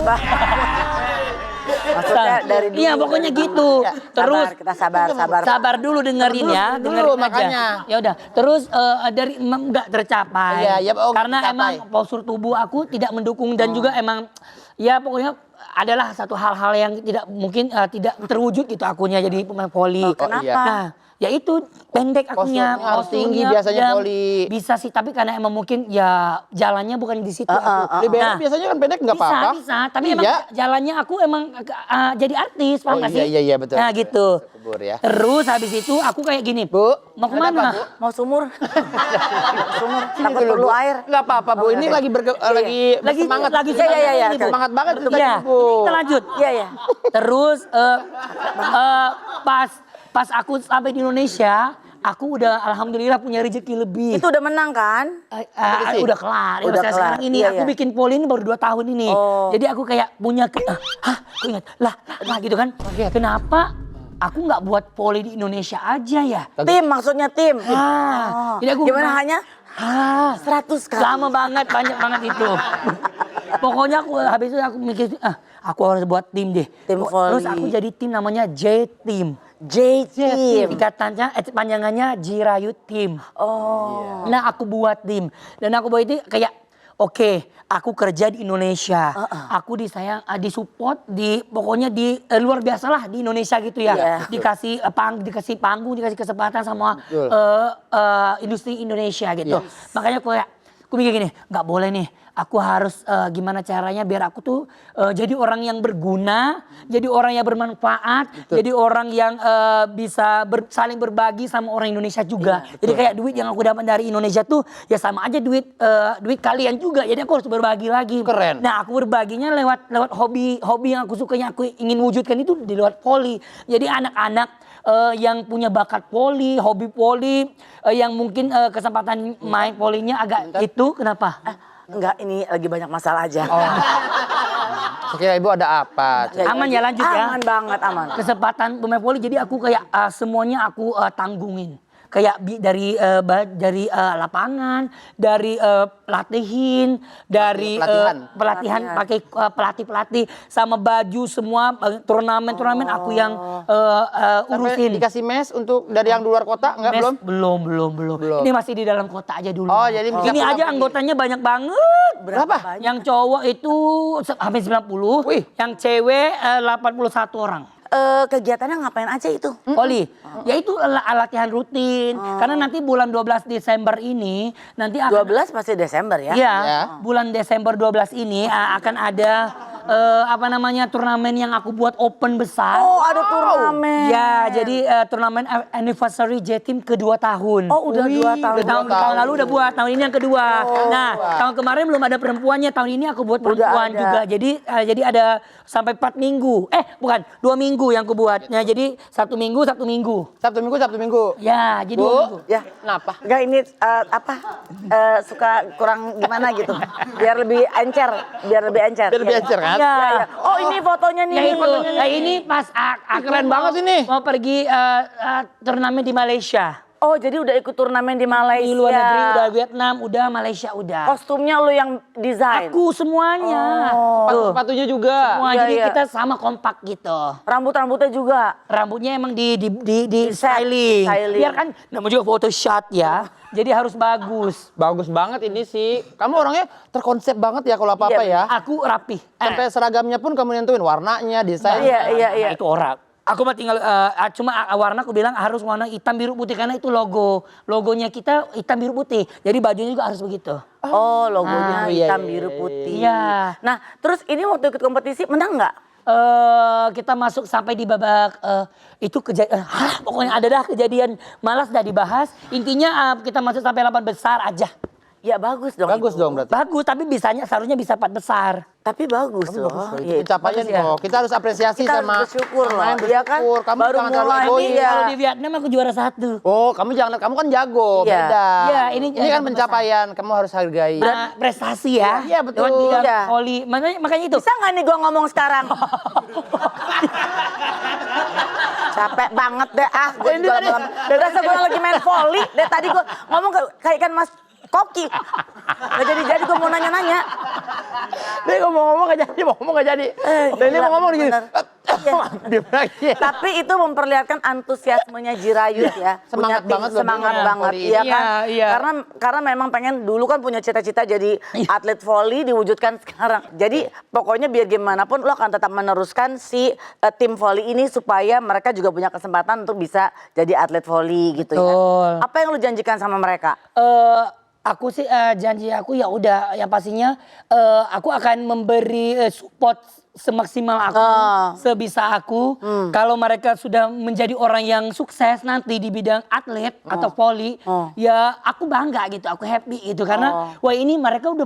Maksudnya dari dulu. Iya, pokoknya gitu. Terus kita sabar. sabar dulu dengerin ya, dulu, dengerin aja. makanya. Ya udah. Terus dari enggak tercapai. Iya, ya, Karena tercapai. emang postur tubuh aku tidak mendukung dan juga emang ya pokoknya adalah satu hal-hal yang tidak mungkin tidak terwujud gitu akunya jadi pemain voli. Kenapa? iya. Nah, ya itu pendek akunya, Posturnya harus tinggi posturnya, biasanya ya, voli. Bisa sih, tapi karena emang mungkin ya jalannya bukan di situ aku. Libero Nah, biasanya kan pendek nggak apa-apa. bisa, tapi emang Iya. jalannya aku emang jadi artis, paham Oh, gak sih? iya, betul. Nah gitu. Kubur ya. Terus habis itu aku kayak gini, Bu, mau kemana? kenapa, Bu? Mau sumur? Sumur, takut perlu air. Nggak apa-apa, Bu. Ini lagi Lagi semangat. lagi Iya. ini, Bu. Semangat banget kita Iya, Bu. kita lanjut. Iya. Terus pas aku sampai di Indonesia, aku udah alhamdulillah punya rezeki lebih. Itu udah menang kan? Udah kelar. Ya, Udah saya kelar. sekarang ini Iya, aku iya. bikin poli ini baru 2 tahun ini. Oh. Jadi aku kayak punya aku ingat lah gitu kan. Kenapa aku nggak buat poli di Indonesia aja ya? Tim maksudnya tim. Jadi aku Gimana hanya? 100 kali. lama banget, banyak banget itu. Pokoknya aku habis itu aku mikir aku harus buat tim deh. Tim Terus volley. aku jadi tim namanya J Team. J-Team. Tingkatannya panjangannya Jirayut Team. Oh. Nah aku buat tim dan aku buat itu kayak oke, aku kerja di Indonesia, aku disupport pokoknya di luar biasa lah di Indonesia gitu ya. Iya. Dikasih panggung, dikasih kesempatan sama Betul. industri Indonesia gitu. Makanya aku mikir gini, nggak boleh nih. Aku harus gimana caranya biar aku tuh jadi orang yang berguna, jadi orang yang bermanfaat, jadi orang yang bisa saling berbagi sama orang Indonesia juga. Jadi kayak duit yang aku dapat dari Indonesia tuh ya sama aja duit kalian juga. Jadi aku harus berbagi lagi. Keren. Nah aku berbaginya lewat hobi yang aku sukanya, aku ingin wujudkan itu di luar voli. Jadi anak-anak yang punya bakat voli, hobi voli, yang mungkin kesempatan main volinya agak itu kenapa? Enggak, ini lagi banyak masalah aja. Kira Ibu ada apa? Aman ya, lanjut ya. Aman banget, aman. Kesempatan pemain voli jadi aku kayak semuanya aku tanggungin. Kayak dari lapangan, dari pelatihin, dari pelatihan pakai pelatih sama baju semua turnamen aku yang urusin. Dikasih mes untuk dari yang di luar kota enggak Mes, belum? belum. Ini masih di dalam kota aja dulu. Oh, jadi bisa ini pulang aja pergi. anggotanya banyak banget. Berapa? Yang cowok itu hampir 90, Wih. yang cewek 81 orang. Kegiatannya ngapain aja itu? Poli, ya itu latihan rutin. Karena nanti bulan 12 Desember ini nanti akan 12 pasti Desember ya? Iya, Ya. bulan Desember 12 ini akan ada apa namanya turnamen yang aku buat open besar. Oh, ada turnamen. Ya, jadi turnamen anniversary Jatim ke-2 tahun. Oh, udah 2 tahun. Tahun lalu udah buat, tahun ini yang kedua. Nah, tahun kemarin belum ada perempuannya, tahun ini aku buat perempuan ada. juga. Jadi ada sampai 4 minggu. bukan, 2 minggu yang aku buat. Nah, jadi Sabtu Minggu. Sabtu Minggu. Ya, jadi 2 minggu. Ya, Kenapa? enggak ini suka kurang gimana gitu. Biar lebih encer. Biar lebih encer kan? Ya. Ya. Oh, ini fotonya nih. Ya itu, ya ini pas aku Keren banget ini. mau pergi turnamen di Malaysia. Oh, jadi udah ikut turnamen di Malaysia. Di luar negeri udah Vietnam, udah Malaysia udah. Kostumnya lu yang desain. Aku semuanya. Tuh. Sepatunya juga. Semua, Iya, jadi iya. kita sama kompak gitu. Rambutnya juga. Rambutnya emang di set, styling. styling. Biar kan namanya juga photo shot ya. Jadi harus bagus. Bagus banget ini sih. Kamu orangnya terkonsep banget ya kalau apa-apa ya. Aku rapi. Sampai seragamnya pun kamu nentuin warnanya, desainnya. Iya. Nah, itu orang. Aku mah tinggal cuma warna aku bilang harus warna hitam biru putih karena itu logonya kita hitam biru putih. Jadi bajunya juga harus begitu. Oh, logonya iya, hitam iya, biru iya. putih. Iya. Nah, terus ini waktu ikut kompetisi menang nggak? Kita masuk sampai di babak itu pokoknya ada dah kejadian malas dah dibahas. Intinya kita masuk sampai 8 besar aja. Ya bagus dong. Bagus itu. dong berarti. Bagus tapi seharusnya bisa 4 besar. Tapi bagus loh. Itu Iya, pencapaian bagus ya. kok. Kita harus apresiasi Kita sama bersyukur loh, pemain, iya kan? bersyukur. Kamu Baru jangan terlalu mulai egois. nih, ya. Kalau di Vietnam aku juara 1. Oh, kamu kan jago, Iya. beda. Iya, ini kan jangan pencapaian, kamu harus hargai. Prestasi ya. Iya, betul. Lewat bidang Iya. voli. Makanya itu. Bisa nggak nih gue ngomong sekarang? Capek banget deh gue Ini juga tadi- berasa gue lagi main volley deh tadi gue ngomong kayak ikan mas koki. Gak jadi gue mau nanya-nanya. Dia ngomong-ngomong gak jadi. Dan ini gila, mau ngomong gini. bener. Diam lagi. Tapi itu memperlihatkan antusiasmenya Jirayut ya. Semangat Punya tim, banget loh, semangat bener. banget. Voli Iya ini. kan? Iya. Karena memang pengen dulu kan punya cita-cita jadi atlet voli diwujudkan sekarang. Jadi pokoknya biar gimana pun lo akan tetap meneruskan si tim voli ini supaya mereka juga punya kesempatan untuk bisa jadi atlet voli gitu Betul. ya. Apa yang lo janjikan sama mereka? Aku sih janji aku ya udah yang pastinya aku akan memberi support semaksimal aku, sebisa aku. Kalau mereka sudah menjadi orang yang sukses nanti di bidang atlet atau voli, ya aku bangga gitu, aku happy gitu karena wah ini mereka udah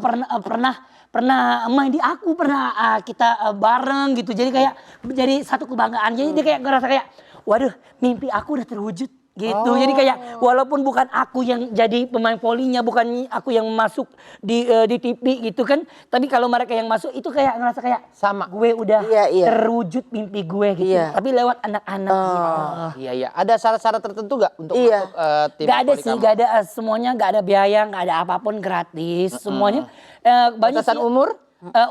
pernah main di aku, pernah kita bareng gitu. Jadi kayak menjadi satu kebanggaan. Jadi dia kayak ngerasa kayak waduh, mimpi aku udah terwujud. Gitu, jadi kayak walaupun bukan aku yang jadi pemain volinya, bukan aku yang masuk di TV gitu kan, tapi kalau mereka yang masuk itu kayak ngerasa kayak Sama. gue udah Iya. terwujud mimpi gue gitu, Iya. tapi lewat anak-anak gitu. Iya. Ada syarat-syarat tertentu gak untuk Iya. masuk tim Gak ada voli sih, kamu? gak ada semuanya, gak ada biaya, gak ada apapun gratis, semuanya banyak Batasan sih. umur?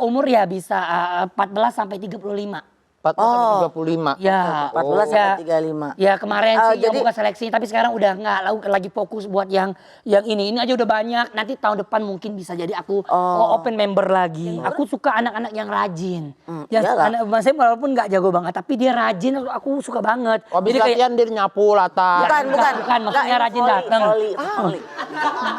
Umur ya bisa 14 sampai 35. 14 sampai 35. Ya, 14 ya. sampai 35. Ya kemarin sih yang jadi- buka seleksi, tapi sekarang udah nggak, lagi fokus buat yang ini. Ini aja udah banyak. Nanti tahun depan mungkin bisa jadi aku open member lagi. Aku suka anak-anak yang rajin. Yang iyalah. saya walaupun nggak jago banget, tapi dia rajin. Aku suka banget. Oh, habis Jadi kayak latihan dia nyapu latar. Bukan. maksudnya Enggak, rajin voli, datang. voli.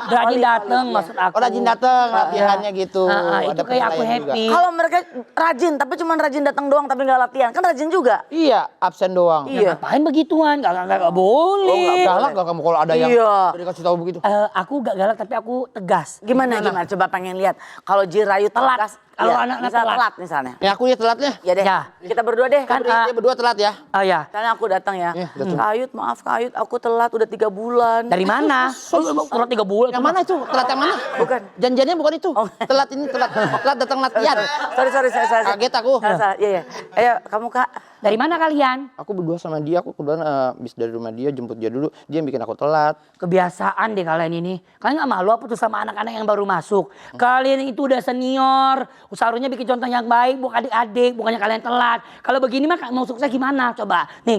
Rajin datang iya. maksud aku. Oh, rajin datang latihannya gitu. Itu Ada kayak aku penilaian juga. happy. Kalau mereka rajin, tapi cuma rajin datang doang tapi nggak latihan, kan rajin juga. Iya, absen doang. Iya. Ngapain begituan? Nggak boleh. Galak gak kamu kalau ada yang Iya. dikasih tahu begitu? Aku gak galak tapi aku tegas. Gimana? Coba pengen lihat. Kalau Jirayut Telat. tegas, Kalau iya, anak-anak misal telat. telat misalnya. Ya aku lihat telatnya. Ya deh. Ya. Kita berdua deh. Kan, Dia berdua telat ya. Oh ya. Misalnya aku datang ya. Iya, datang. Kak Ayut, maaf Kak Ayut, aku telat udah 3 bulan. Dari mana? Telat 3 bulan. Yang mana itu? Telat yang mana? Bukan. Janjiannya bukan itu. Telat ini telat datang latihan. Sorry. Saya Kaget aku. Salah. Iya. Ayo kamu Kak. Dari mana kalian? Aku berdua sama dia, aku kebetulan habis dari rumah dia, jemput dia dulu. Dia yang bikin aku telat. Kebiasaan deh kalian ini. Kalian gak malu apa tuh sama anak-anak yang baru masuk? Kalian itu udah senior. Seharusnya bikin contoh yang baik buat adik-adik. Bukannya kalian telat. Kalau begini mah mau sukses gimana? Coba. Nih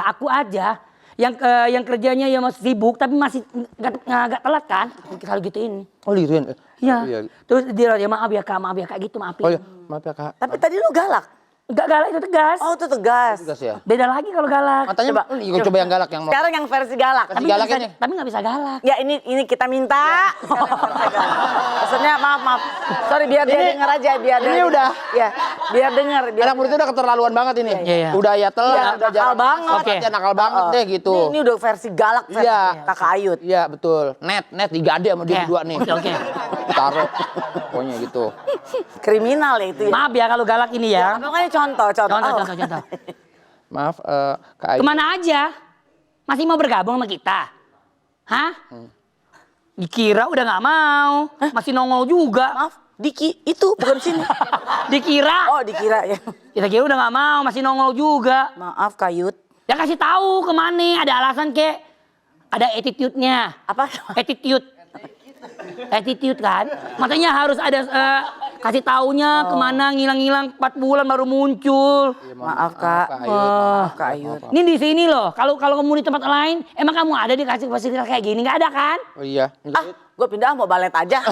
aku aja. Yang kerjanya ya masih sibuk tapi masih nggak telat kan? Kalau gituin. Oh gituin? Iya. Iya. Terus dia ya maaf ya kak gitu maafin. Oh iya, maaf ya kak. Tapi tadi lu galak. Enggak galak itu tegas. Oh itu tegas. Tegas ya. Beda lagi kalau galak. Matanya coba yang galak yang mau. Sekarang yang versi galak. Versi galak nggak ini. bisa, tapi nggak bisa galak. Ya ini kita minta. Sekarang versi galak. Maksudnya maaf. Sorry biar dia denger aja biar ini dia- udah. Ya biar denger. Biar Anak murid itu udah keterlaluan banget ini. Iya. Udah ya telat, Iya, udah nakal jarang. banget. Oke. Ya, nakal banget deh gitu. Ini udah versi galak versi Iya. Kakak Ayut. Iya betul. Net digade sama dia Oke. berdua nih. Oke. Taruh. Pokoknya gitu. Kriminal ya itu ya. Maaf ya kalau galak ini ya. Makanya contoh. Contoh. Maaf, Kak Ayu. Kemana aja? Masih mau bergabung sama kita? Hah? Dikira udah nggak mau, masih nongol juga. Maaf, Diki itu bukan sini. Dikira, Oh dikira ya. kita kira udah nggak mau, masih nongol juga. Maaf Kayut. Ya kasih tahu kemana, ada alasan kek. Ada attitude-nya. Apa? Attitude kan? Makanya harus ada kasih taunya kemana ngilang-ngilang 4 bulan baru muncul. Maaf Kak. Maaf Kak Ayut. Ini di sini loh. Kalau kamu di tempat lain, emang kamu ada dikasih fasilitas kayak gini? Nggak ada kan? Oh iya. Gue pindah mau balet aja.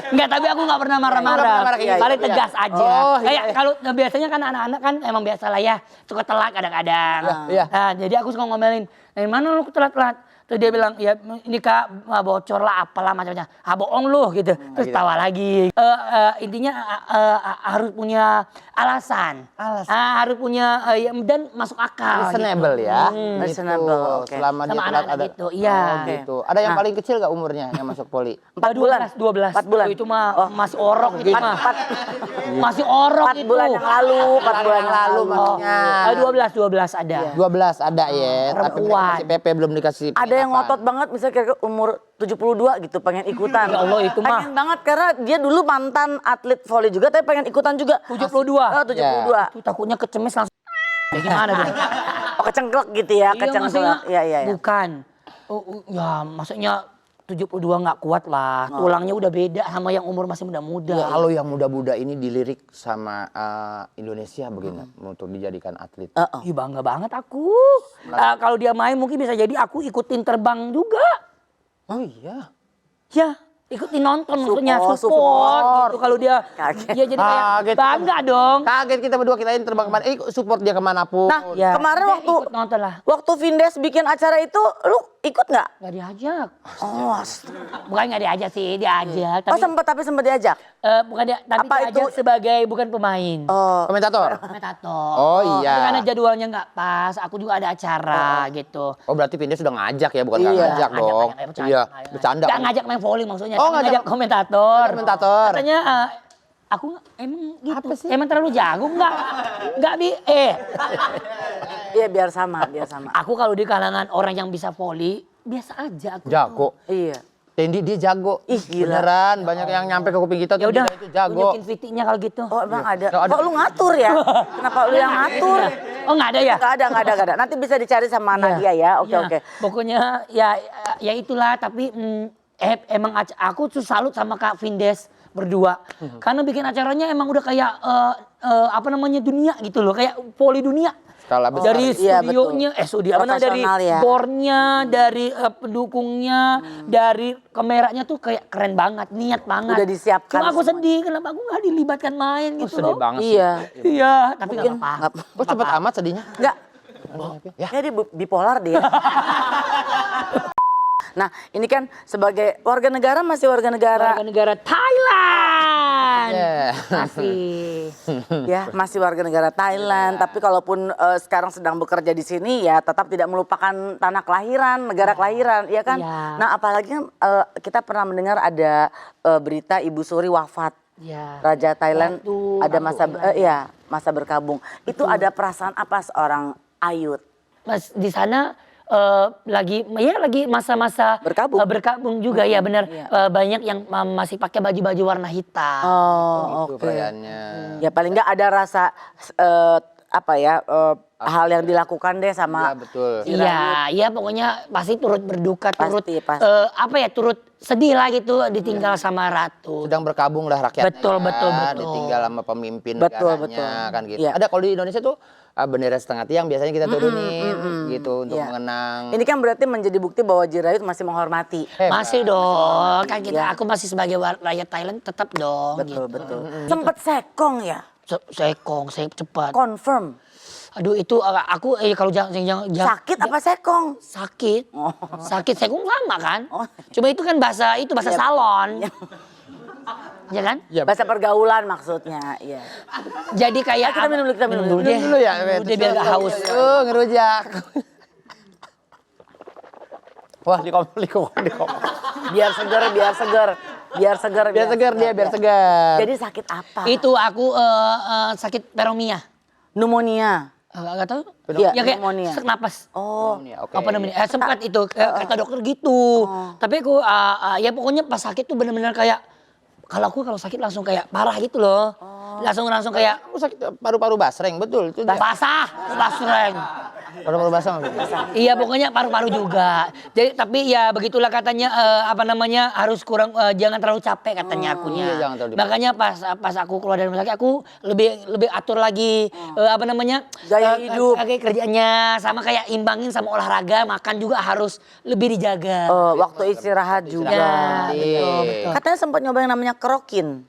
Enggak, tapi aku nggak pernah marah-marah. Nggak pernah marah kayak gitu, Paling iya. tegas aja. Oh, iya, Kayak iya. kalau biasanya kan anak-anak kan emang biasa lah ya, suka telat kadang-kadang. Iya. Nah, jadi aku suka ngomelin, dari mana lu telat-telat? Terus dia bilang, ya ini Kak bocor lah apalah macam-macam. Ah bohong lu gitu. Terus tawa lagi. Intinya harus punya alasan. Harus punya dan masuk akal. Reasonable ya. Reasonable, Gitu. oke. Selama dia Sama telat anak-anak ada. gitu, iya. Oh, gitu. Ada yang paling kecil gak umurnya yang masuk poli? 4 bulan. 12. 4 bulan. Oh, itu mah masih orok itu mah. Masih orok 4 itu. bulan yang lalu. 4 bulan yang lalu. maksudnya. 12 ada. 12 ada ya. Tapi Perempuan. masih PP belum dikasih. Ada yang ngotot banget misalnya kayak umur 72 gitu pengen ikutan. Ya Allah, itu mah. Pengen banget karena dia dulu mantan atlet voli juga tapi pengen ikutan juga. 72. Oh, 72. Itu takutnya kecemes langsung. Ya gimana dong? Oh kecengklek gitu ya, Iya, kecengklek. maksudnya Iya. bukan. Ya maksudnya 72 nggak kuat lah. Tulangnya udah beda sama yang umur masih muda-muda. Ya, kalau yang muda-muda ini dilirik sama Indonesia begini untuk dijadikan atlet. Ih, bangga banget aku. Kalau dia main mungkin bisa jadi aku ikutin terbang juga. Oh iya. Ya, ikutin nonton maksudnya Support. support gitu. Kalau dia Kaget. dia jadi kayak Kaget. bangga dong. Kaget kita berdua kirain terbang kemana. Support dia kemanapun. Nah, Ya, kemarin dia waktu ikut nonton lah. waktu Vindes bikin acara itu lu ikut nggak? Nggak diajak. Oh, Bukan nggak diajak sih, diajak. oh Tapi sempat diajak. bukan dia, tapi Apa diajak itu? sebagai bukan pemain. Oh, Komentator. Komentator. Oh, iya. Tapi karena jadwalnya nggak pas, aku juga ada acara gitu. Oh berarti Vindes sudah ngajak ya, bukan nggak Iya. ngajak dong. Iya, bercanda. Nggak ngajak main volley maksudnya. Oh, tapi ngajak komentator. komentator. Katanya aku emang gitu. Emang terlalu jago nggak iya biar sama. Aku kalau di kalangan orang yang bisa volley biasa aja aku. Jago. Iya. Tendi dia jago. Ih, gila. Beneran, banyak yang nyampe ke kuping kita Ya tuh udah, dia itu jago. tunjukin fittingnya kalau gitu. Oh, emang ada. Nggak ada. Kok lu ngatur ya? Kenapa lu yang ngatur? Oh nggak ada ya? Nggak ada. Nanti bisa dicari sama Nadia ya. Oke. Pokoknya ya itulah. Tapi emang aku tuh salut sama Kak Vindes berdua. Karena bikin acaranya emang udah kayak dunia gitu loh. Kayak poli dunia. Skala besar. Dari Iya, studionya, dari Profesional ya. bornya, dari pendukungnya, dari kameranya tuh kayak keren banget, niat banget. Udah disiapkan Cuma aku semuanya. sedih, kenapa aku nggak dilibatkan main gitu Sedih loh. banget sih. Iya. Iya, tapi nggak apa-apa. Kok cepet amat sedihnya? Enggak. Ya. Ya dia bipolar dia. Nah, ini kan sebagai warga negara masih warga negara. Warga negara Thailand. Yeah. Masih. Ya, masih warga negara Thailand, tapi kalaupun sekarang sedang bekerja di sini ya tetap tidak melupakan tanah kelahiran, negara kelahiran, ya kan? Iya. Nah, apalagi kan kita pernah mendengar ada berita Ibu Suri wafat. Ya. Raja Thailand Ratu, ada iya. masa berkabung. Itu ada perasaan apa seorang Ayut? Mas di sana lagi masa-masa Berkabung. berkabung juga ya benar. Iya. Banyak yang masih pakai baju-baju warna hitam. Oh, Itu oke. perayaannya. Ya paling nggak ada rasa hal yang dilakukan deh Iya sama betul. Iya, pokoknya pasti turut berduka, turut Pasti. turut sedih lah gitu ditinggal sama ratu. Sedang berkabung lah rakyatnya. Betul. Ditinggal sama pemimpin Betul, negaranya kan gitu. Iya. Ada kalau di Indonesia tuh bendera setengah tiang biasanya kita turunin gitu untuk Iya. mengenang. Ini kan berarti menjadi bukti bahwa Jirayut masih menghormati. Masih dong, kan kita Iya. aku masih sebagai rakyat Thailand tetap dong. Betul, gitu. betul. Sempet sekong ya? sekong, saya cepat. Confirm. Aduh itu aku kalau jangan Sakit apa sekong? sakit. Oh. Sakit sekong sama kan? Oh. Cuma itu kan bahasa Iya. salon. Ya kan? Ya, Bahasa pergaulan maksudnya, iya. Jadi kayak Kita minum dulu deh. dulu ya. Udah biar gak haus. Ngerujak. Wah, di kompor. Biar seger. Biar segar dia, biar segar. Jadi sakit apa? Itu aku sakit peromia. Pneumonia. Gak tahu? Iya, Ya kayak pneumonia. sesak napas. Oh. Oke. Apa namanya? Sempat itu kata dokter gitu. Tapi aku ya pokoknya pas sakit tuh bener-bener kayak kalau sakit langsung kayak parah gitu loh. Langsung kayak Aku sakit paru-paru basreng, betul. Itu basah, basreng. paru-paru basah nggak? Iya pokoknya paru-paru juga. Jadi tapi ya begitulah katanya apa namanya harus kurang jangan terlalu capek katanya akunya. Iya, jangan terlalu Makanya pas aku keluar dari rumah sakit aku lebih atur lagi apa namanya Gaya hidup. kayak kerjanya sama kayak imbangin sama olahraga, makan juga harus lebih dijaga. Waktu istirahat juga. Ya, Iya. betul. Katanya sempat nyoba yang namanya krokin.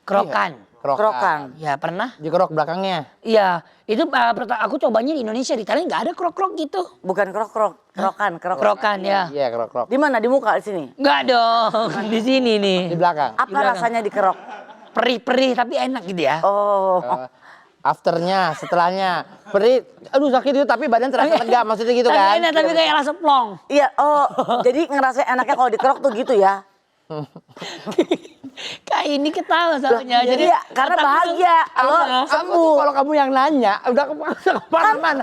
Kerokan. Krokan. Ya pernah? Dikerok belakangnya. Iya, itu aku cobanya di Indonesia, di Thailand nggak ada krok-krok gitu. Bukan krokan. Kerokan ya. Iya, kerok. Di mana? Di muka di sini. Nggak dong, di sini nih. Di belakang. Apa rasanya dikerok? Perih-perih tapi enak gitu ya. Oh. Afternya, setelahnya. Aduh sakit itu tapi badan terasa lega, maksudnya gitu kan. Tapi enak, tapi kayak langsung plong. Iya, jadi ngerasain enaknya kalau dikerok tuh gitu ya. Kayak ini ketawa soalnya. Jadi ya, karena bahagia. Lo sembuh. Kalau kamu yang nanya, udah kemana-mana.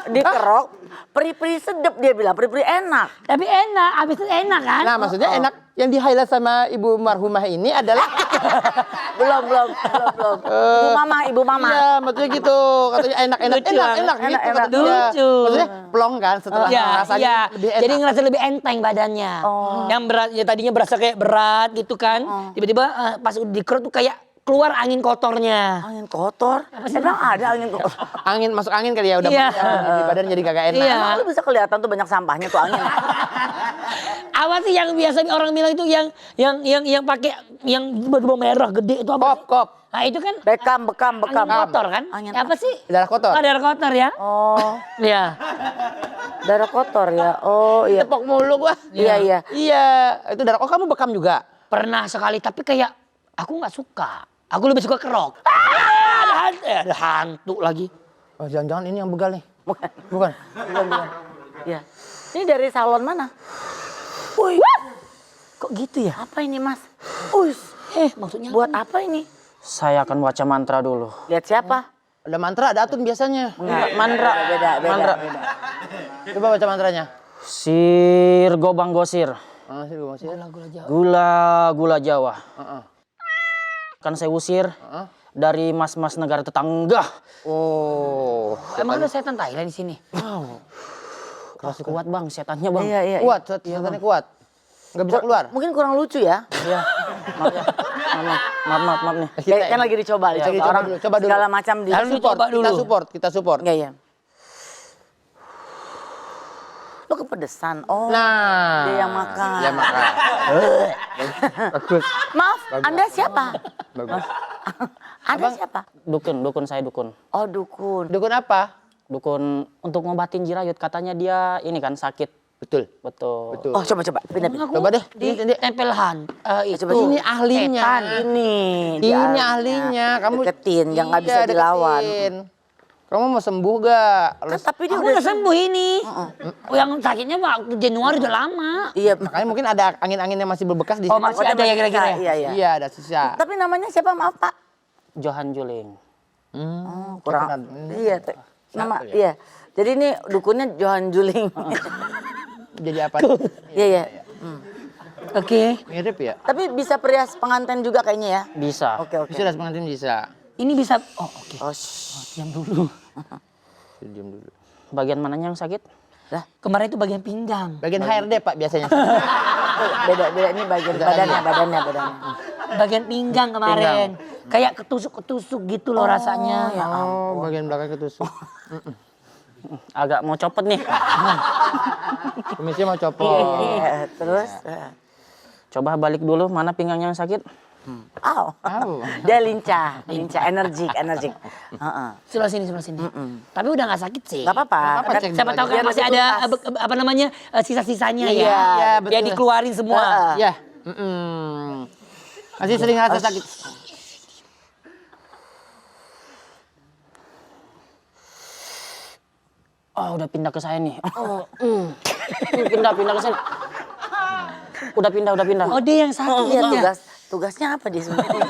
Dikerok, peri-peri sedep dia bilang, peri-peri enak. Tapi enak, habis itu enak kan? Nah maksudnya enak, yang di highlight sama ibu marhumah ini adalah Belum. Ibu mama. Iya, maksudnya gitu. Katanya enak Lucu gitu banget. Enak, kata dia. Lucu. Maksudnya plong kan setelah Iya, rasanya iya. lebih enak. Jadi ngerasa lebih enteng badannya. Yang berat, ya tadinya berasa kayak berat gitu kan. Tiba-tiba pas udah dikerok tuh kayak keluar angin kotornya. Angin kotor? Emang ada angin kotor? Angin masuk angin kali ya udah Iya. di badan jadi kagak enak. Iya. Emang lu bisa kelihatan tuh banyak sampahnya tuh angin. Apa sih yang biasa orang bilang itu yang pakai yang berubah merah gede itu apa? Kop. Nah itu kan Bekam. angin kotor kan? Angin Apa sih? Darah kotor. Oh, darah kotor ya? Oh, Iya. darah kotor ya. Oh iya. Tepok mulu gua. Iya. Iya, itu darah. Oh kamu bekam juga? Pernah sekali tapi kayak aku nggak suka. Aku lebih suka kerok. Ada hantu lagi. Oh jangan-jangan ini yang begal nih. Bukan. Bukan. Iya. Ini dari salon mana? Wih, kok gitu ya? Apa ini mas? Maksudnya Buat apa ini? Saya akan baca mantra dulu. Lihat siapa? Ada mantra, ada atun biasanya. Enggak, mandra. Beda. Coba baca mantranya. Sir Gobang Gosir. Sih gua masih. Gula Jawa. Kan saya usir dari mas-mas negara tetangga. Oh. emang ada setan Thailand di sini. Kuat bang, setannya bang. Iya. Kuat, setannya kuat. Nggak bisa keluar. Mungkin kurang lucu ya. Iya. Maaf nih. Kan lagi dicoba. Lagi coba Orang dulu, coba dulu. segala macam di. Harus dicoba dulu. Kita support. Iya. Lo kepedesan. Oh. Nah. Dia yang makan. Dia makan. Bagus. Maaf, Anda siapa? Bagus. Anda siapa? Dukun saya dukun. Oh dukun. Dukun apa? Dukun untuk ngobatin jirayut, katanya dia ini kan sakit. Betul. Betul. Oh coba. Pindah. Coba deh. Di tempelhan. Itu Coba Ini ahlinya. setan. Ini ahlinya. Kamu deketin, yang nggak bisa Iya, dilawan. deketin. Kamu mau sembuh gak? Kan, tapi dia Aku udah udah sembuh ini. Yang sakitnya waktu Januari udah lama. Iya. Makanya mungkin ada angin-angin yang masih berbekas di Oh, sini. masih ada ya kira-kira ya? Iya. Iya, ada sisa. Tapi namanya siapa maaf Pak? Johan Juling. Kurang. Iya. Nama iya. Jadi ini dukunnya Johan Juling. Jadi apa? Iya. Oke. Mirip ya? Tapi bisa perias pengantin juga kayaknya ya. Bisa. Oke. Bisa dah pengantin bisa. Ini bisa. Oh oke. Oh, Diam dulu. Diam dulu. Bagian mananya yang sakit? Kemarin itu bagian pinggang. Bagian HRD Pak biasanya. beda ini bagian badannya. Bagian pinggang kemarin. Kayak ketusuk gitu loh rasanya. Ya Oh, bagian belakang ketusuk. Agak mau copot nih. Kumisnya mau copot. Iya, terus Coba balik dulu, mana pinggangnya yang sakit? Aw. Dia lincah, energik. Sebelah sini. Tapi udah nggak sakit sih. Gak apa-apa. Nggak apa-apa, Kan cek Siapa tahu kan biar masih lebih ada tuntas. apa namanya sisa-sisanya Iya. ya. Iya, betul. Biar dikeluarin semua. Ya. Masih sering ngerasa sakit. Oh, udah pindah ke saya nih. Pindah ke sini. Udah pindah. Oh dia yang sakit. Iya, tugasnya apa dia sebenarnya?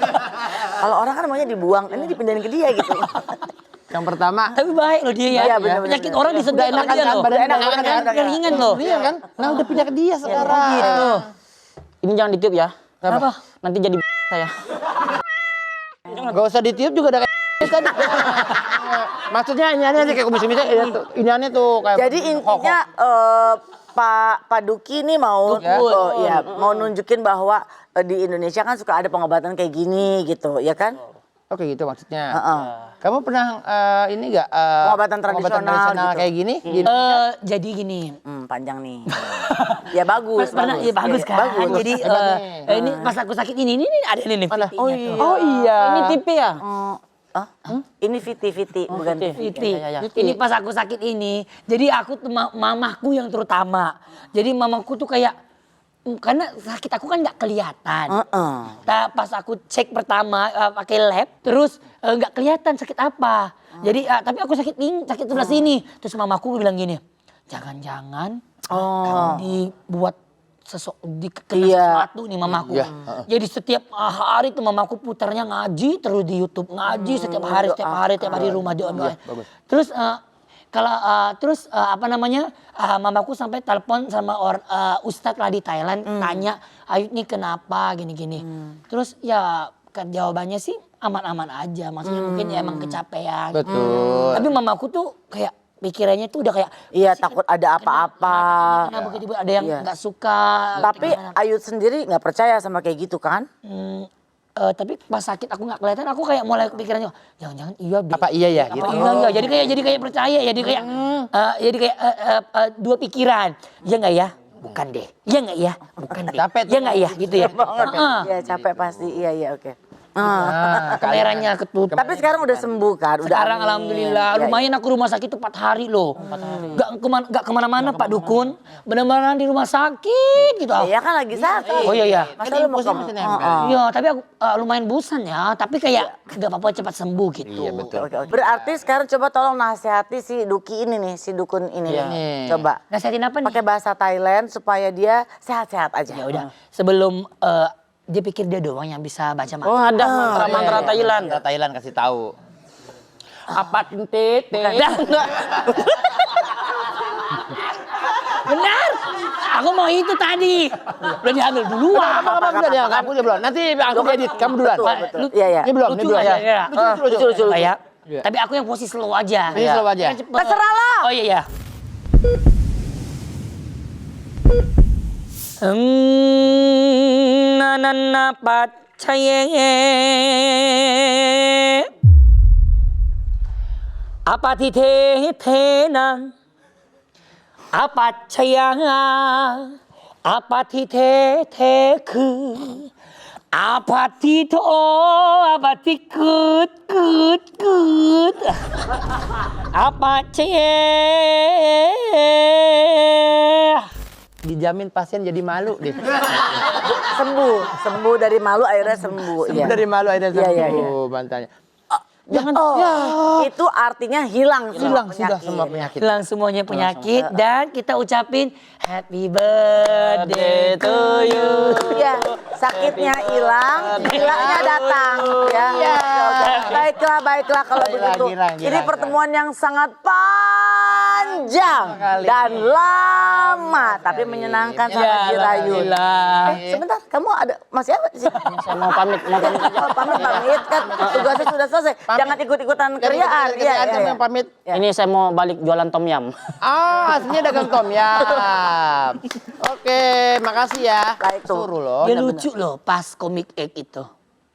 Kalau orang kan maunya dibuang, ini dipindahin ke dia gitu. Yang pertama, Tapi baik loh dia ya. Iya, bener-bener. Penyakit orang disedot sama dia loh. badan Enak, enakan enak, kan? enak. Ringan loh. Iya kan? Nah udah pindah ke dia sekarang. Gitu. Ini jangan ditiup ya. Apa? Nanti jadi saya. Gak usah ditiup juga udah kayak tadi. Maksudnya ini aja kayak komisi-komisi ini aneh tuh kayak. Jadi intinya Pak Duki nih mau mau nunjukin bahwa di Indonesia kan suka ada pengobatan kayak gini gitu, ya kan? Oke gitu maksudnya. Heeh. Kamu pernah ini nggak Pengobatan tradisional gitu. kayak gini? Jadi gini. Panjang nih. Ya bagus. Pernah, ya bagus kan. Bagus. Jadi Hebat nih. ini pas aku sakit ini ada ini Mana? VT-nya tuh. Oh iya. Ini TV ya? Ini Viti, bukan VT. Ya. Ini pas aku sakit ini. Jadi aku tuh mamahku yang terutama. Jadi mamaku tuh kayak karena sakit aku kan nggak kelihatan. Pas aku cek pertama pakai lab, terus nggak kelihatan sakit apa. Jadi tapi aku sakit sebelah sini. Terus mamaku bilang gini, jangan-jangan kamu dibuat kena sesuatu nih mamaku. Jadi setiap hari tuh mamaku putarnya ngaji terus di YouTube ngaji setiap hari rumah dia. Terus apa namanya mamaku sampai telepon sama ustadz lah di Thailand tanya Ayu nih kenapa gini-gini. Terus ya jawabannya sih aman-aman aja. Maksudnya mungkin ya emang kecapean. Betul. Tapi mamaku tuh kayak pikirannya tuh udah kayak Iya, takut ada apa-apa. kenapa tiba-tiba ada yang nggak suka. Tapi Ayu sendiri nggak percaya sama kayak gitu kan? Tapi pas sakit aku nggak kelihatan, aku kayak mulai kepikirannya jangan-jangan iya deh. Apa iya ya? Gitu. Iya. Jadi kayak percaya ya, jadi kayak dua pikiran. Iya nggak ya? Bukan deh. Iya nggak ya? Bukan deh. Capek tuh. Iya nggak ya? Gitu ya. Iya, capek pasti. Iya, oke. Kameranya ketutup. Tapi sekarang udah sembuh kan? Udah Sekarang amin. alhamdulillah, Iya, lumayan aku rumah sakit tuh 4 hari loh. 4 hari. Gak kemana-mana Pak Dukun, benar-benar di rumah sakit gitu. Iya kan lagi sakit. Oh iya. Masa lu mau Pusing mesin Iya, tapi aku lumayan bosan ya, tapi kayak gak apa-apa cepat sembuh gitu. Iya betul. Oke. Berarti sekarang coba tolong nasihati si Duki ini nih, si dukun ini. nih. Coba Nasihatin apa nih? pakai bahasa Thailand supaya dia sehat-sehat aja. Ya udah, sebelum dia pikir dia doang yang bisa baca Oh, mantra. ada mantra-mantra Thailand. Mantra Thailand kasih tahu. Apa tete? Benar. Aku mau itu tadi. Udah diambil duluan. Apa dia? Kamu dia belum. Nanti aku edit. Kamu duluan. Betul. Iya. Ini belum. Lucu nggak ya? Lucu. Ya. Tapi aku yang posisi slow aja. Ini slow aja. Kan cepet. Terserah lo. Oh iya. Nanana pacaye apatithena apacaya apatitheคือ apatito apatikut apacaya Dijamin pasien jadi malu deh. Sembuh dari malu akhirnya sembuh. Iya. Dari malu ada Iya, iya, sembuh bantalnya. Jangan Itu artinya hilang Hilang sudah penyakit. semua penyakit. hilang semuanya penyakit dan kita ucapin happy birthday to you. Iya, sakitnya hilang, hilangnya datang. Ya. Baiklah kalau begitu. girang. Ini pertemuan yang sangat panjang dan lama, tapi menyenangkan sangat Jirayun. Sebentar, kamu masih apa di sini? Saya mau pamit aja. Pamit kan tugasnya sudah selesai. Jangan ikut-ikutan kerjaan. Kerjaan kamu yang pamit. Ini saya mau balik jualan tom yum. Aslinya dagang tom yum. Oke, makasih ya. Baik tuh. Suruh loh. Dia lucu loh pas komik egg itu.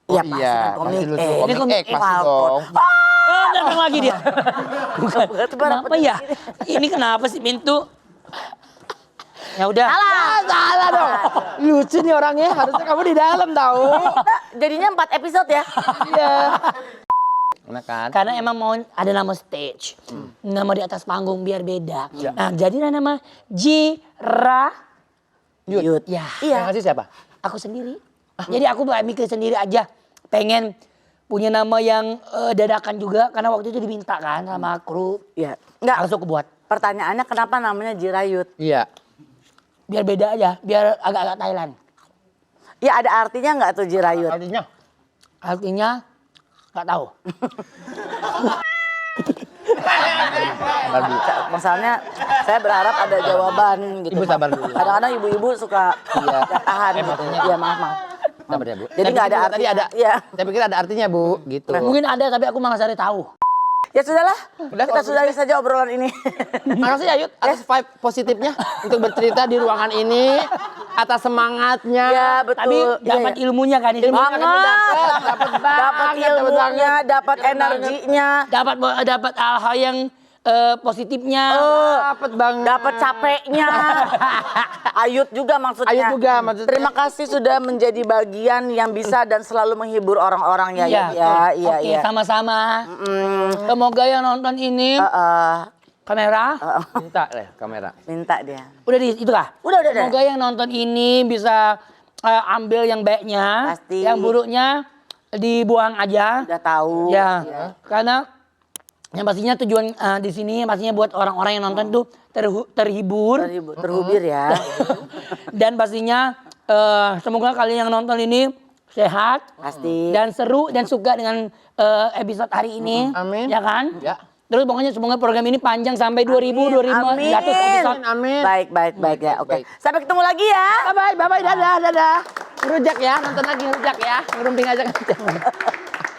Iya, Oh, pasti iya, kan komik. pasti lucu. Ini Komik komik X pasti dong. Datang lagi dia. Bukan. Kenapa ya? Ini kenapa sih pintu? Ya udah. Salah dong. Lucu nih orangnya, harusnya kamu di dalam tahu. Jadinya 4 episode ya. Iya. Enak kan? Karena emang mau ada nama stage. Nama di atas panggung biar beda. Nah, jadilah nama Yud. Ya, Yang ngasih siapa? aku sendiri. Jadi aku mikir sendiri aja. Pengen punya nama yang dadakan juga. Karena waktu itu diminta kan sama kru. Iya. Enggak. Langsung aku buat. Pertanyaannya kenapa namanya Jirayut? Iya. Biar beda aja. Biar agak-agak Thailand. Ya ada artinya nggak tuh Jirayut? Artinya? Artinya nggak tahu. Misalnya saya berharap ada jawaban gitu. Ibu sabar dulu. Kadang-kadang ibu-ibu suka Iya. tahan gitu. Emosinya. Iya maaf. Sabar ya, Bu. Jadi nggak ada tadi artinya. ada. Iya. Saya pikir ada artinya, Bu, gitu. Mungkin ada tapi aku malah cari tahu. Ya sudahlah. Udah, Kita kalau sudahi saja obrolan ini. Makasih Ayut atas vibe positifnya untuk bercerita di ruangan ini, atas semangatnya. Ya betul. Tapi dapat ilmunya kan ini. Ilmunya kami dapat Dapat ilmunya, dapat energinya, Dapat hal-hal yang positifnya. Dapat banget. dapat capeknya. Ayut juga maksudnya. Ayut juga maksudnya. Terima kasih sudah menjadi bagian yang bisa dan selalu menghibur orang-orang ya. Iya, Iya. Oke, sama-sama. Semoga yang nonton ini kamera. Minta deh kamera. Minta dia. Udah itu kah? Udah. Semoga yang nonton ini bisa ambil yang baiknya, Pasti. yang buruknya dibuang aja. Udah tahu. Ya, karena yang pastinya tujuan di sini pastinya buat orang-orang yang nonton tuh terhibur. Terhubir ya. Dan pastinya semoga kalian yang nonton ini sehat. Pasti. Dan seru dan suka dengan episode hari ini. Amin. Ya kan? Ya. Terus pokoknya semoga program ini panjang sampai 2500 episode. Amin. Baik ya. Oke. Baik. Sampai ketemu lagi ya. Bye bye, dadah. Ngerujak ya, nonton lagi ngerujak ya. Ngerumping aja kan.